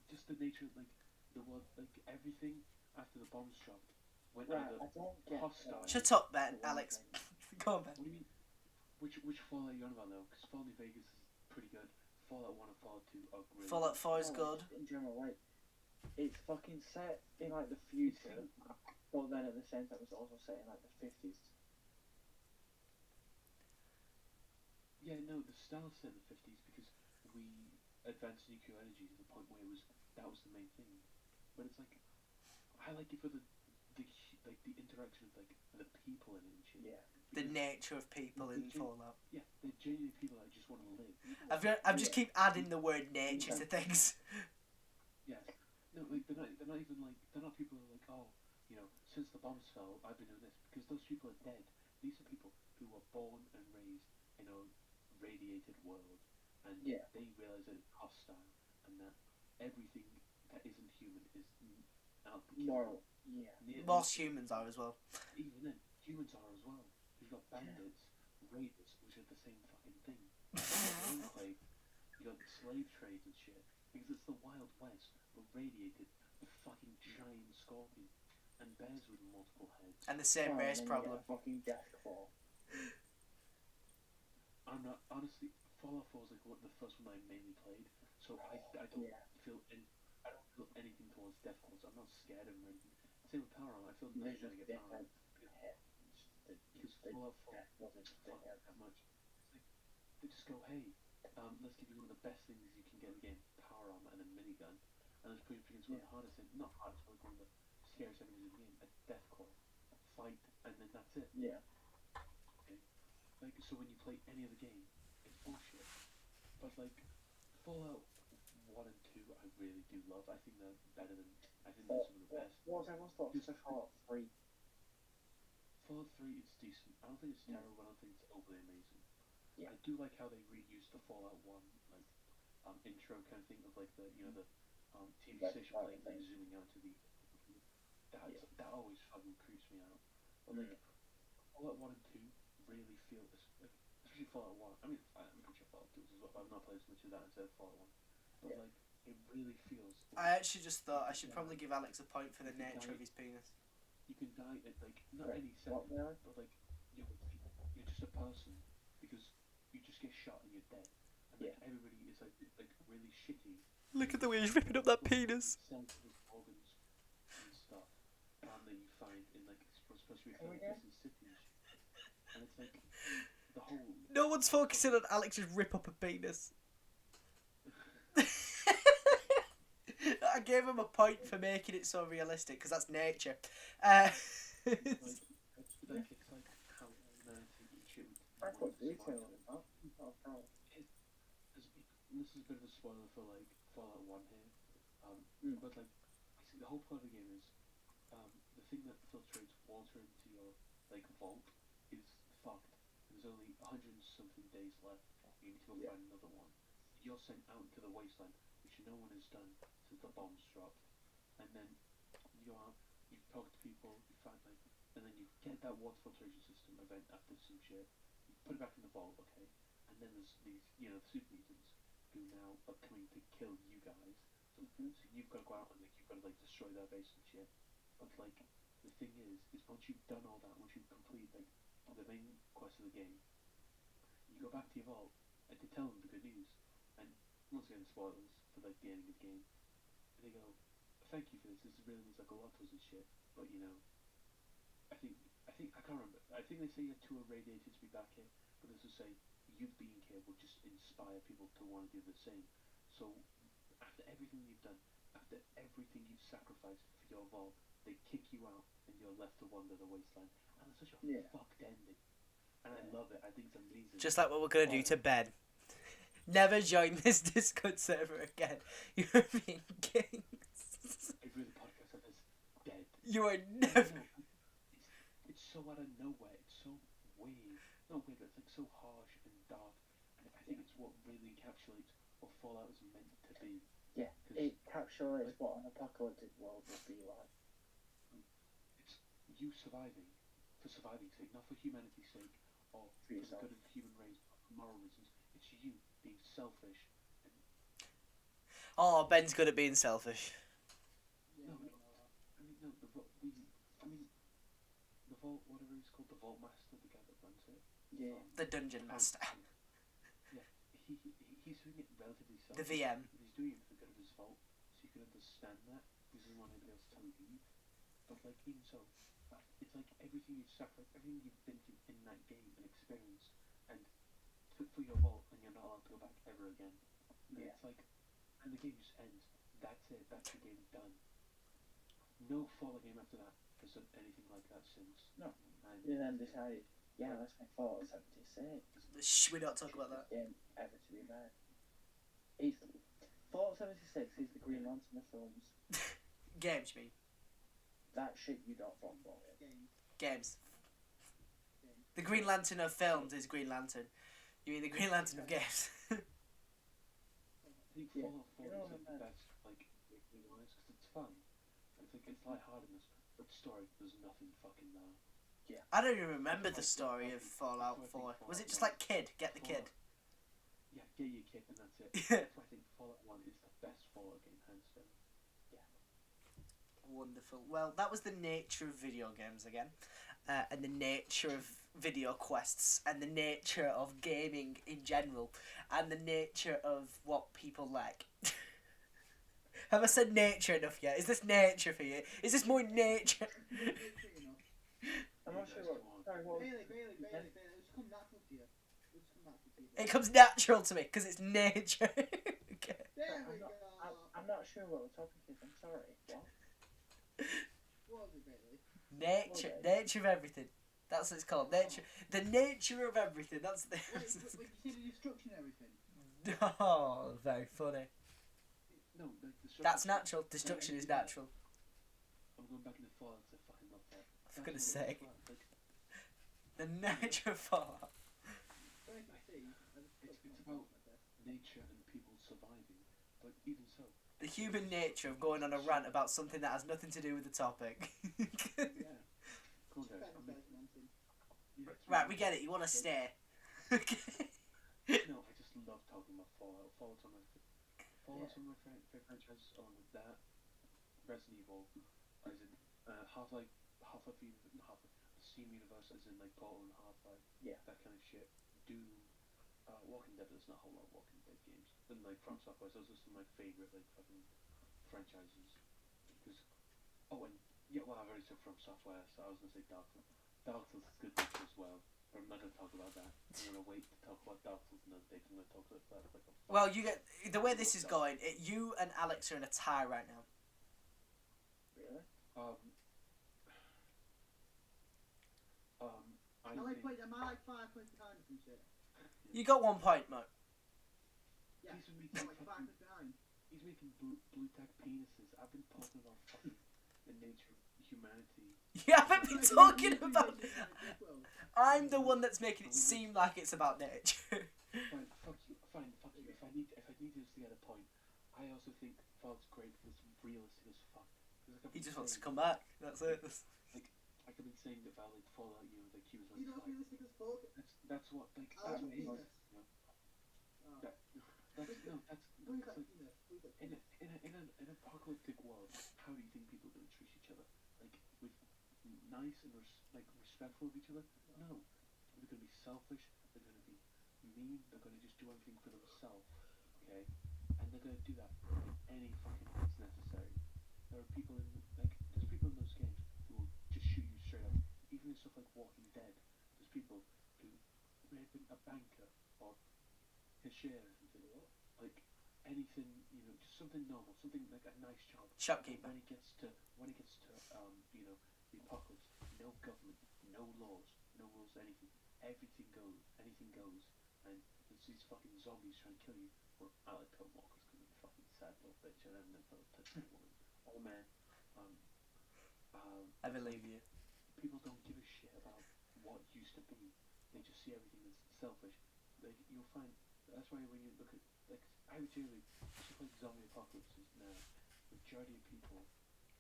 Speaker 4: Just the nature, like the world, like everything after the bombs dropped went
Speaker 3: Right,
Speaker 4: either
Speaker 3: I don't get
Speaker 4: hostile.
Speaker 1: Shut up, Ben. Alex. Go on, Ben.
Speaker 4: What do you mean? Which Fallout are you on about though? Because Fallout New Vegas is pretty good. Fallout 1 and Fallout 2 are really
Speaker 1: Fallout 4 is good.
Speaker 3: In general, like, it's fucking set in like the future, but then at the same time, it's also set in like the 50s.
Speaker 4: Yeah, no, the style set in the 50s because we advanced nuclear energy to the point where that was the main thing. But it's like, I like it for the interaction with like the people in it and shit.
Speaker 3: Yeah.
Speaker 1: The
Speaker 4: Because
Speaker 1: nature of people in Fallout.
Speaker 4: yeah, they're genuinely people that just want to live.
Speaker 1: I've just keep adding the word nature to things.
Speaker 4: Yes. No, like they're not even like they're not people who are like, oh, you know, since the bombs fell, I've been doing this because those people are dead. These are people who were born and raised in a radiated world, and
Speaker 3: Yeah.
Speaker 4: they realize that it's hostile and that everything that isn't human is out to kill.
Speaker 3: Moral. Yeah.
Speaker 1: Most humans are as well.
Speaker 4: Even then, humans are as well. You've got bandits, raiders, which are the same fucking thing. Enclave, you got slave trades and shit. Because it's the Wild West, but radiated with fucking giant scorpions and bears with multiple heads.
Speaker 1: And the same race problem.
Speaker 3: Fucking death claw.
Speaker 4: I'm not honestly. Fallout 4 is like the first one I mainly played, so I don't feel anything towards death claws. I'm not scared of them or anything. Same with Power Armor. I feel nice when I get Power Armor. Because Fallout 4 fuck that much. It's like, they just go, hey, let's give you one of the best things you can get in the game, Power Armor and a minigun, and let's put you against one of the hardest, not hardest, but one of the scariest enemies in the game, a death claw. Fight, and then that's it.
Speaker 3: Yeah.
Speaker 4: Okay? Like, so when you play any other game, it's bullshit. But like, Fallout 1 and 2, I really do love. I think they're better than, I think they're some of the best.
Speaker 3: What was everyone's thoughts on Fallout 3?
Speaker 4: Fallout 3 is decent. I don't think it's terrible, I don't think it's overly amazing.
Speaker 3: Yeah.
Speaker 4: I do like how they reused the Fallout 1 like intro kind of thing of like the TV
Speaker 3: Like,
Speaker 4: station playing and zooming out to the that always fucking creeps me out. But like Fallout 1 and 2 really feel like, especially Fallout 1. I mean I'm pretty sure Fallout 2 is as well, but I've not played as much of that instead of Fallout 1. But like it really feels
Speaker 1: I actually just thought I should probably give Alex a point for the nature of his penis.
Speaker 4: you can die at like not any second, but like you're just a person because you just get shot and you're dead. And like, everybody is like really shitty.
Speaker 1: Look at the way he's ripping up that penis.
Speaker 4: Sensitive organs and stuff that you find in like supposed to be found in cities. And it's like the whole
Speaker 1: No one's focusing on Alex's rip up a penis. I gave him a point for making it so realistic because that's nature.
Speaker 4: it's like how humanity and shit.
Speaker 3: I put detail on it, huh?
Speaker 4: This is a bit of a spoiler for like Fallout 1 here, but like basically the whole point of the game is the thing that filtrates water into your like vault is fucked. There's only 100 and something days left. You need to go find another one. You're sent out into the wasteland, which no one has done since the bombs dropped. And then you talk to people, you find like, and then you get that water filtration system event after some shit. You put it back in the vault, okay? And then there's these, the super mutants who now are coming to kill you guys. So you've got to go out and like you've got to like destroy their base and shit. But like the thing is once you've done all that, once you've completed like the main quest of the game, you go back to your vault and to tell them the good news. And once again, spoilers for like the ending of the game. And they go, "Thank you for this. This really means like a lot to us and shit." But I think I can't remember. I think they say you're too irradiated to be back here, but this will say you being here will just inspire people to want to do the same. So after everything you've done, after everything you've sacrificed for your vault, they kick you out and you're left to wander the wasteland. And it's such a fucked ending. And I love it. I think it's amazing.
Speaker 1: Just like what we're gonna do to Ben. Never join this Discord server again. European Kings.
Speaker 4: Every other podcast I've is dead.
Speaker 1: You are never.
Speaker 4: It's so out of nowhere. It's so weird. Not weird, but it's like so harsh and dark. And I think it's what really encapsulates what Fallout is meant to be.
Speaker 3: Yeah, it encapsulates what an apocalyptic world would be like.
Speaker 4: It's you surviving for surviving's sake, not for humanity's sake, or for the good of the human race, or for moral reasons. It's you being selfish.
Speaker 1: Oh, Ben's good at being selfish.
Speaker 2: Yeah,
Speaker 4: No, I mean, no, the vault, the vault, whatever it's called, the vault master, the guy that runs it.
Speaker 3: Yeah.
Speaker 1: The dungeon master.
Speaker 4: Yeah, he's doing it relatively selfish.
Speaker 1: The VM.
Speaker 4: He's doing it for the good of his vault, so you can understand that. He doesn't want anybody else to leave. But like, even so, it's like everything you've sacrificed, everything you've been through in that game and experienced, and for your vault, and you're not allowed to go back ever again. And it's like, and the game just ends. That's it. That's the game done. No Fallout game after that has done anything like that since.
Speaker 3: No.
Speaker 4: And
Speaker 3: You then decided, let's make Fallout 76.
Speaker 1: Shh, we don't talk about that.
Speaker 3: Game ever to be made. It's Fallout 76 is the Green Lantern of films.
Speaker 1: Games, you mean?
Speaker 3: That shit you don't talk about it.
Speaker 1: Games. The Green Lantern of films is Green Lantern. You mean the Green Lantern of games?
Speaker 4: I think
Speaker 3: Yeah.
Speaker 4: Fallout 4 is like the best, like, game-wise, because it's fun. It's like, it's lightheartedness, but the story, there's nothing fucking there.
Speaker 1: I don't even remember the story of Fallout 4. Was it just like kid? Get the kid?
Speaker 4: Yeah, get your kid and that's it.
Speaker 1: Yeah.
Speaker 4: That's why I think Fallout 1 is the best Fallout game, hands down.
Speaker 1: Wonderful. Well, that was the nature of video games again. And the nature of video quests. And the nature of gaming in general. And the nature of what people like. Have I said nature enough yet? Is this nature for you? Is this more nature?
Speaker 3: I'm not sure what. Sorry, what?
Speaker 2: Bailey, it's come natural to you. It's come natural to you.
Speaker 1: It comes natural to me because it's nature. Okay.
Speaker 2: There we go.
Speaker 3: I'm not sure what the topic is. I'm sorry. What?
Speaker 2: What was it, Bailey?
Speaker 1: Nature of everything. That's what it's called. Nature. The nature of everything. That's the.
Speaker 2: Wait, you see the destruction and everything?
Speaker 1: Oh, very funny.
Speaker 4: No, like, destruction.
Speaker 1: That's natural. Destruction is natural.
Speaker 4: I'm going back into Fallout because I fucking love that.
Speaker 1: For goodness sake.
Speaker 4: Like,
Speaker 1: The nature of Fallout.
Speaker 2: Well, you can see,
Speaker 4: it's about nature and people surviving, but even so.
Speaker 1: The human nature of going on a rant about something that has nothing to do with the topic.
Speaker 4: Yeah. Cool, guys.
Speaker 1: Right, we get it. You want to stay. Okay.
Speaker 4: No, I just love talking about Fallout. Fallout's one of my favorite franchises along with that. Resident Evil, as in Half-Life, the Steam universe, as in like Portal and Half-Life.
Speaker 3: Yeah.
Speaker 4: That kind of shit. Doom, Walking Dead. There's not a whole lot of Walking Dead games. And like From Software, those are some of my favorite like fucking franchises. Because I've already said From Software, so I was gonna say Dark Souls. Dark Souls is good as well. But I'm not gonna talk about that. I'm gonna wait to talk about Dark Souls another day. 'Cause I'm gonna talk about that like a.
Speaker 1: Well, you get the way this is going. You and Alex are in a tie right now.
Speaker 3: Really?
Speaker 2: I like playing, am I like 5 points behind or some shit?
Speaker 1: You got 1 point, mate.
Speaker 2: Yeah,
Speaker 4: He's
Speaker 2: I'm
Speaker 4: making
Speaker 2: like 5
Speaker 4: fucking.
Speaker 2: points behind.
Speaker 4: He's making blue tack penises. I've been talking about fucking the nature of humanity.
Speaker 1: You haven't been talking about. I'm the one that's making it seem like it's about nature.
Speaker 4: Fine, fuck you. If I need this to get a point, I also think Fallout's great because it's realistic as fuck.
Speaker 1: He just wants to come back. That's it.
Speaker 4: Like I've been saying about like Fallout, like he was like.
Speaker 2: You know what's realistic as fuck?
Speaker 4: That's what like.
Speaker 2: I
Speaker 4: That's
Speaker 2: like
Speaker 4: what it
Speaker 2: penis.
Speaker 4: is. You know?
Speaker 2: Oh.
Speaker 4: That's
Speaker 2: Bring
Speaker 4: it's
Speaker 2: back
Speaker 4: like,
Speaker 2: penis. Bring back
Speaker 4: in
Speaker 2: penis.
Speaker 4: an apocalyptic world, how do you think people are going to treat each other? Like with nice and respectful of each other? No, they're going to be selfish. They're going to be mean. They're going to just do everything for themselves. Okay, and they're going to do that in any fucking means necessary. There's people in those games who will just shoot you straight up. Even in stuff like Walking Dead, there's people who raping a banker or cashier or something. Like anything, just something normal, something like a nice job.
Speaker 1: Shopkeeper.
Speaker 4: When it gets to the apocalypse, no government, no laws, no rules, anything. Anything goes, and there's these fucking zombies trying to kill you. Well, I like Tom Walker's because I'm a fucking sad little bitch, and I'm never touch a woman. Oh man,
Speaker 1: I believe you.
Speaker 4: people don't give a shit about what used to be. They just see everything as selfish. Like you'll find that's why when you look at I would generally just like zombie apocalypses now, majority of people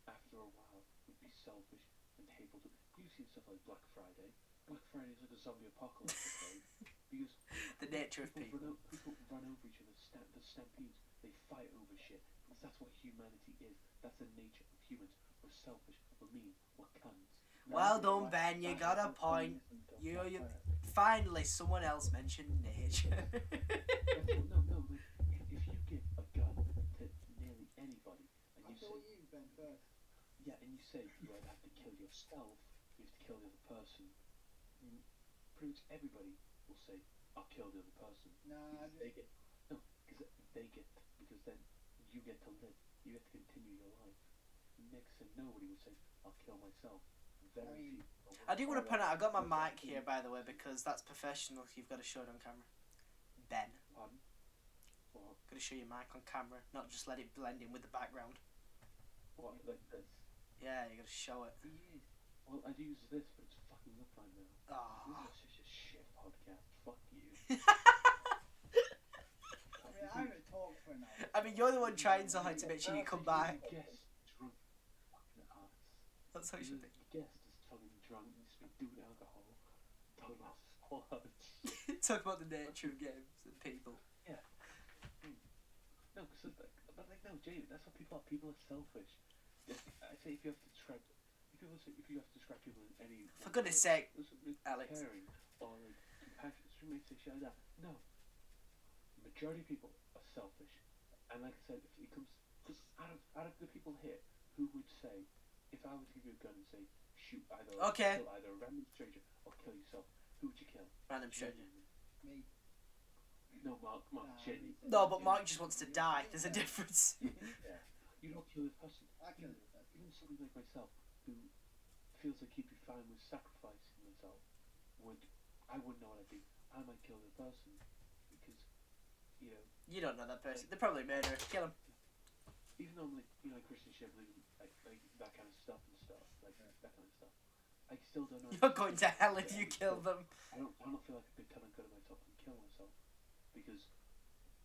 Speaker 4: after a while would be selfish and hateful to you see stuff like Black Friday. Black Friday is like a zombie apocalypse, okay? Because
Speaker 1: The nature of people.
Speaker 4: People run over each other, the stampedes, they fight over shit. Because that's what humanity is. That's the nature of humans. We're selfish, we're mean, we're cunts.
Speaker 1: Well done, Ben. You got a point. You finally someone else mentioned nature.
Speaker 4: No. Like, if you give a gun to nearly anybody, and you say,
Speaker 2: you, Ben, first.
Speaker 4: yeah, and you say you either have to kill yourself, you have to kill the other person. Pretty much everybody will say, "I'll kill the other person."
Speaker 2: Nah,
Speaker 4: Because then you get to live, you get to continue your life. Next thing, nobody will say, "I'll kill myself." Very few.
Speaker 1: I do want to point out, I got my mic here, by the way, because that's professional. You've got to show it on camera. Ben.
Speaker 4: Pardon? What?
Speaker 1: Got to show your mic on camera, not just let it blend in with the background.
Speaker 4: What? Like this?
Speaker 1: Yeah, you got to show it.
Speaker 4: Well, I'd use this, but it's fucking up right now.
Speaker 1: Oh.
Speaker 4: This is such a shit podcast. Fuck you.
Speaker 2: I haven't talked for an hour.
Speaker 1: I mean, you're the one trying so hard to make sure you come back.
Speaker 4: Guest drunk fucking ass.
Speaker 1: That's how you should be.
Speaker 4: Guest is fucking drunk and just been doing alcohol. Talking about sports.
Speaker 1: Talk about the nature of games and people.
Speaker 4: Yeah. No, no, Jamie, that's what people are. People are selfish. I say if you have to describe people in any.
Speaker 1: For goodness sake, Alex.
Speaker 4: Caring or like compassionate, you may say shit like that. No. Majority of people are selfish, and like I said, if it comes, because out of the people here, who would say, if I were to give you a gun and say, shoot kill either a random stranger or kill yourself, who would you kill?
Speaker 1: Random stranger.
Speaker 2: Me.
Speaker 4: No, Mark, Jenny.
Speaker 1: No, but Mark just wants to die. There's a difference.
Speaker 4: Yeah. You don't kill this person.
Speaker 2: I kill the person.
Speaker 4: Even somebody like myself, who feels like he'd be fine with sacrificing himself, I wouldn't know what I'd do. I might kill the person because,
Speaker 1: You don't know that person. They're probably murderers. Kill them.
Speaker 4: even though I'm like Christian Shipley, like that kind of stuff, like that kind of stuff, I still don't know.
Speaker 1: You're going to hell if you kill them.
Speaker 4: I don't feel like I could tell I'm good at myself and kill myself because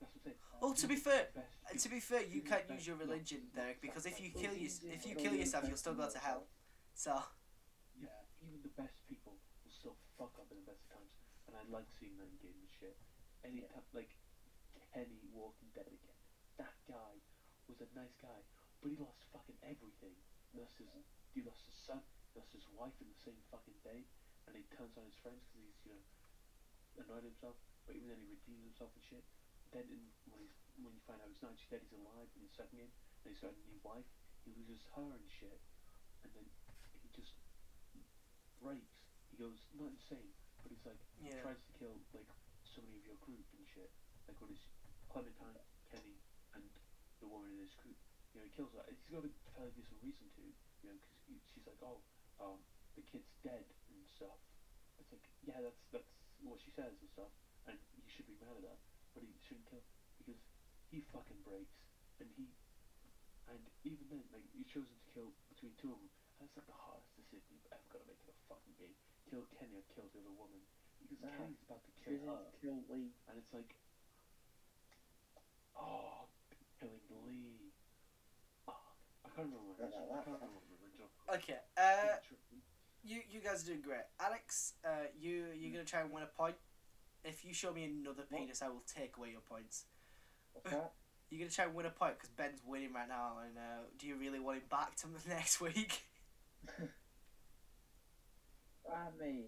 Speaker 4: that's what I'm saying.
Speaker 1: Oh, to be fair, you can't use your religion there because if you kill yourself, you'll still go to hell. So.
Speaker 4: Yeah, even the best people will still fuck up in the best of times, and I like seeing that in games and shit. Anytime, like Kenny Walking Dead again, that guy was a nice guy, but he lost fucking everything. He lost his son, he lost his wife in the same fucking day, and he turns on his friends because he's annoyed himself. But even then, he redeems himself and shit. Then when you find out he's not actually dead, he's alive in the second game, and he's got a new wife. He loses her and shit, and then he just breaks. He goes not insane, but he's like he tries to kill like so many of your group and shit. Like when it's Clementine, Kenny, and the woman in his group. He kills her. He's got a fairly decent reason to, because she's like, the kid's dead and stuff. It's like, yeah, that's what she says and stuff, and you should be mad at that, but he shouldn't kill because he fucking breaks, and even then, like, he's chosen to kill between two of them, and it's like the hardest decision you've ever got to make in a fucking game. Kill Kenny or kill the other woman, because Kenny's about to kill her, and it's like, killing Lee. I can't remember my original.
Speaker 1: Okay. You guys are doing great. Alex, you're gonna try and win a point. If you show me another penis, I will take away your points.
Speaker 3: What's that?
Speaker 1: You're gonna try and win a point because Ben's winning right now, and do you really want him back to next week?
Speaker 3: I mean,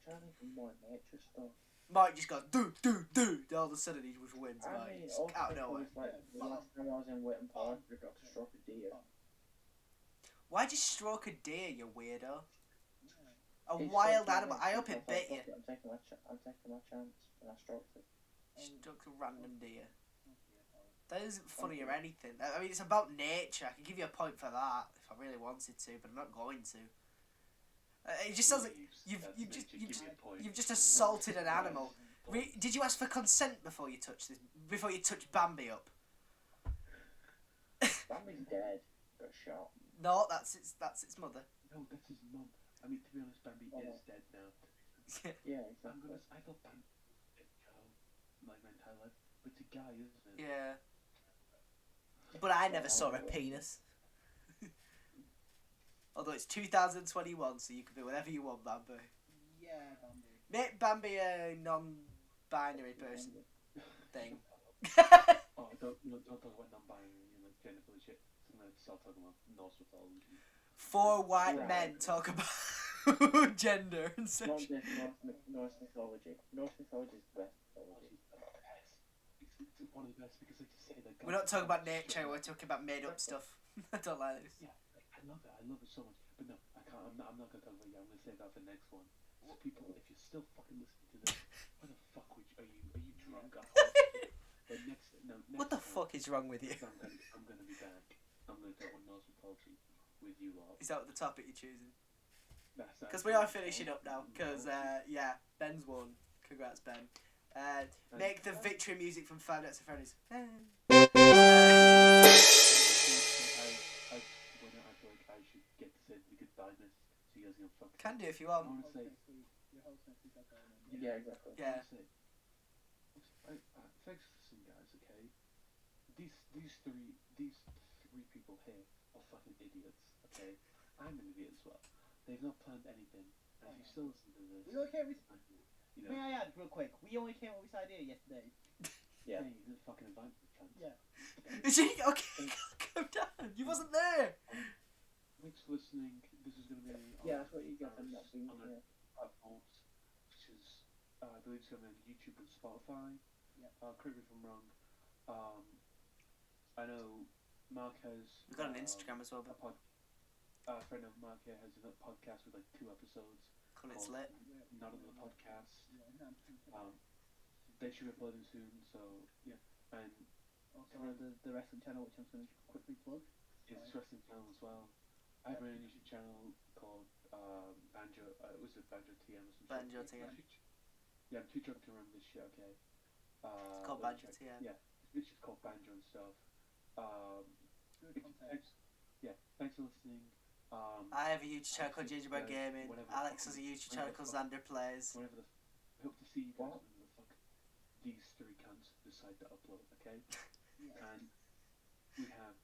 Speaker 3: trying to think more nature stuff.
Speaker 1: Mike just goes do. All of a sudden he just wins.
Speaker 3: I
Speaker 1: Mike.
Speaker 3: mean,
Speaker 1: Just
Speaker 3: also
Speaker 1: out of nowhere.
Speaker 3: because, like, the last time I was in Witten Park, I got to stroke a deer.
Speaker 1: Why'd you stroke a deer, you weirdo? A
Speaker 3: It
Speaker 1: wild
Speaker 3: struck me
Speaker 1: animal.
Speaker 3: next
Speaker 1: I hope
Speaker 3: week,
Speaker 1: it
Speaker 3: I thought,
Speaker 1: bit you.
Speaker 3: "Fuck it, I'm taking my chance, and I stroked it.
Speaker 1: Stuck a random deer.
Speaker 2: Oh, dear, Howard.
Speaker 1: That isn't funny or
Speaker 3: you.
Speaker 1: anything. I mean, it's about nature. I can give you a point for that if I really wanted to, but I'm not going to. It just sounds like you've just assaulted an animal. Did you ask for consent before you touched this? Before you touched Bambi up?
Speaker 3: Bambi's dead. Got shot.
Speaker 1: No, that's its mother.
Speaker 4: No, that's his mum. I mean, to be honest, Bambi is dead now.
Speaker 3: Yeah, exactly.
Speaker 4: I thought Bambi was a girl, like my entire life, but it's a guy, isn't it?
Speaker 1: Yeah. But I never saw a penis. Although it's 2021, so you can be whatever you want, Bambi.
Speaker 2: Yeah, Bambi.
Speaker 1: Make Bambi a non-binary person thing.
Speaker 4: Oh, don't talk about non-binary and like gender fluid shit. So I'm gonna start talking about Norse mythology.
Speaker 1: 4 white
Speaker 3: Right.
Speaker 1: men talk about gender and
Speaker 3: Not
Speaker 1: such.
Speaker 3: this Norse mythology. Norse mythology is the best mythology.
Speaker 4: It's one of the best because, like you say, like
Speaker 1: We're not talking about nature, we're talking about made-up stuff. I don't like this.
Speaker 4: Yeah, I love it. I love it so much. But no, I can't. I'm not gonna talk about you. I'm gonna save that for the next one. So people, if you're still fucking listening to this, why the fuck are you drunk? But next
Speaker 1: What the
Speaker 4: time,
Speaker 1: fuck is wrong with you?
Speaker 4: I'm gonna be back. I'm gonna talk about Norse mythology with you lot.
Speaker 1: Is that the topic you're choosing?
Speaker 4: Because
Speaker 1: Because we are finishing up now. Because, yeah, Ben's won. Congrats, Ben. Make the victory music from Five Nights at Freddy's.
Speaker 4: I feel like I should get to say the goodbye bit, so you guys can fuck.
Speaker 1: Can do if you
Speaker 4: I
Speaker 1: want.
Speaker 4: want to say,
Speaker 2: Your host next week,
Speaker 3: Yeah, exactly.
Speaker 1: Yeah.
Speaker 4: Thanks for listening, guys. Okay, these three people here are fucking idiots. Okay, I'm an idiot as well. They've not planned anything, and if you still listen to this,
Speaker 2: We okay with...
Speaker 4: you
Speaker 2: May
Speaker 4: know,
Speaker 2: I add, real quick, we only came up with this idea yesterday.
Speaker 3: Yeah.
Speaker 4: hey, you didn't fucking invite me, cunt.
Speaker 2: Yeah.
Speaker 1: Okay, calm down. You wasn't there.
Speaker 4: Thanks for listening. This is gonna be
Speaker 3: Yeah, that's what you get from that being
Speaker 4: on
Speaker 3: here.
Speaker 4: platforms, which is I believe it's gonna be on YouTube and Spotify.
Speaker 2: Yeah.
Speaker 4: Correct me if I'm wrong. I know Mark has.
Speaker 1: We've got an Instagram as well,
Speaker 4: A
Speaker 1: but
Speaker 4: a friend of Mark here has a podcast with like 2 episodes.
Speaker 1: it's
Speaker 4: called
Speaker 1: lit.
Speaker 4: Not on the podcast.
Speaker 2: Yeah, no,
Speaker 4: They should be uploading soon. So yeah, and
Speaker 2: also the wrestling channel, which I'm going to quickly plug.
Speaker 4: it's a wrestling channel as well. I have my own YouTube channel called Banjo. Was it Banjo TM or something?
Speaker 1: Banjo TM.
Speaker 4: Yeah, I'm too drunk to remember this shit. Okay.
Speaker 1: It's called Banjo TM.
Speaker 4: Yeah, it's just called Banjo and stuff.
Speaker 2: Good content.
Speaker 4: Thanks for listening.
Speaker 1: I have a YouTube channel called Gingerbread Gaming.
Speaker 4: whatever.
Speaker 1: Alex has a YouTube channel called Xander Plays.
Speaker 4: Whenever I hope to see you guys when the fuck these 3 cunts decide to upload. Okay.
Speaker 2: Yeah.
Speaker 4: And we have,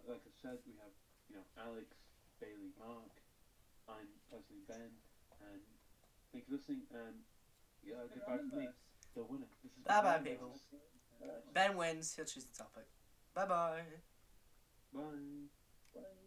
Speaker 4: like I said, we have Alex, Bailey, Mark. I'm personally Ben, and thanks for listening. And goodbye from me, the winner. This is
Speaker 1: Bye-bye,
Speaker 4: the
Speaker 1: people.
Speaker 3: Right.
Speaker 1: Ben wins. He'll choose the topic. Bye-bye.
Speaker 4: Bye.
Speaker 3: Bye.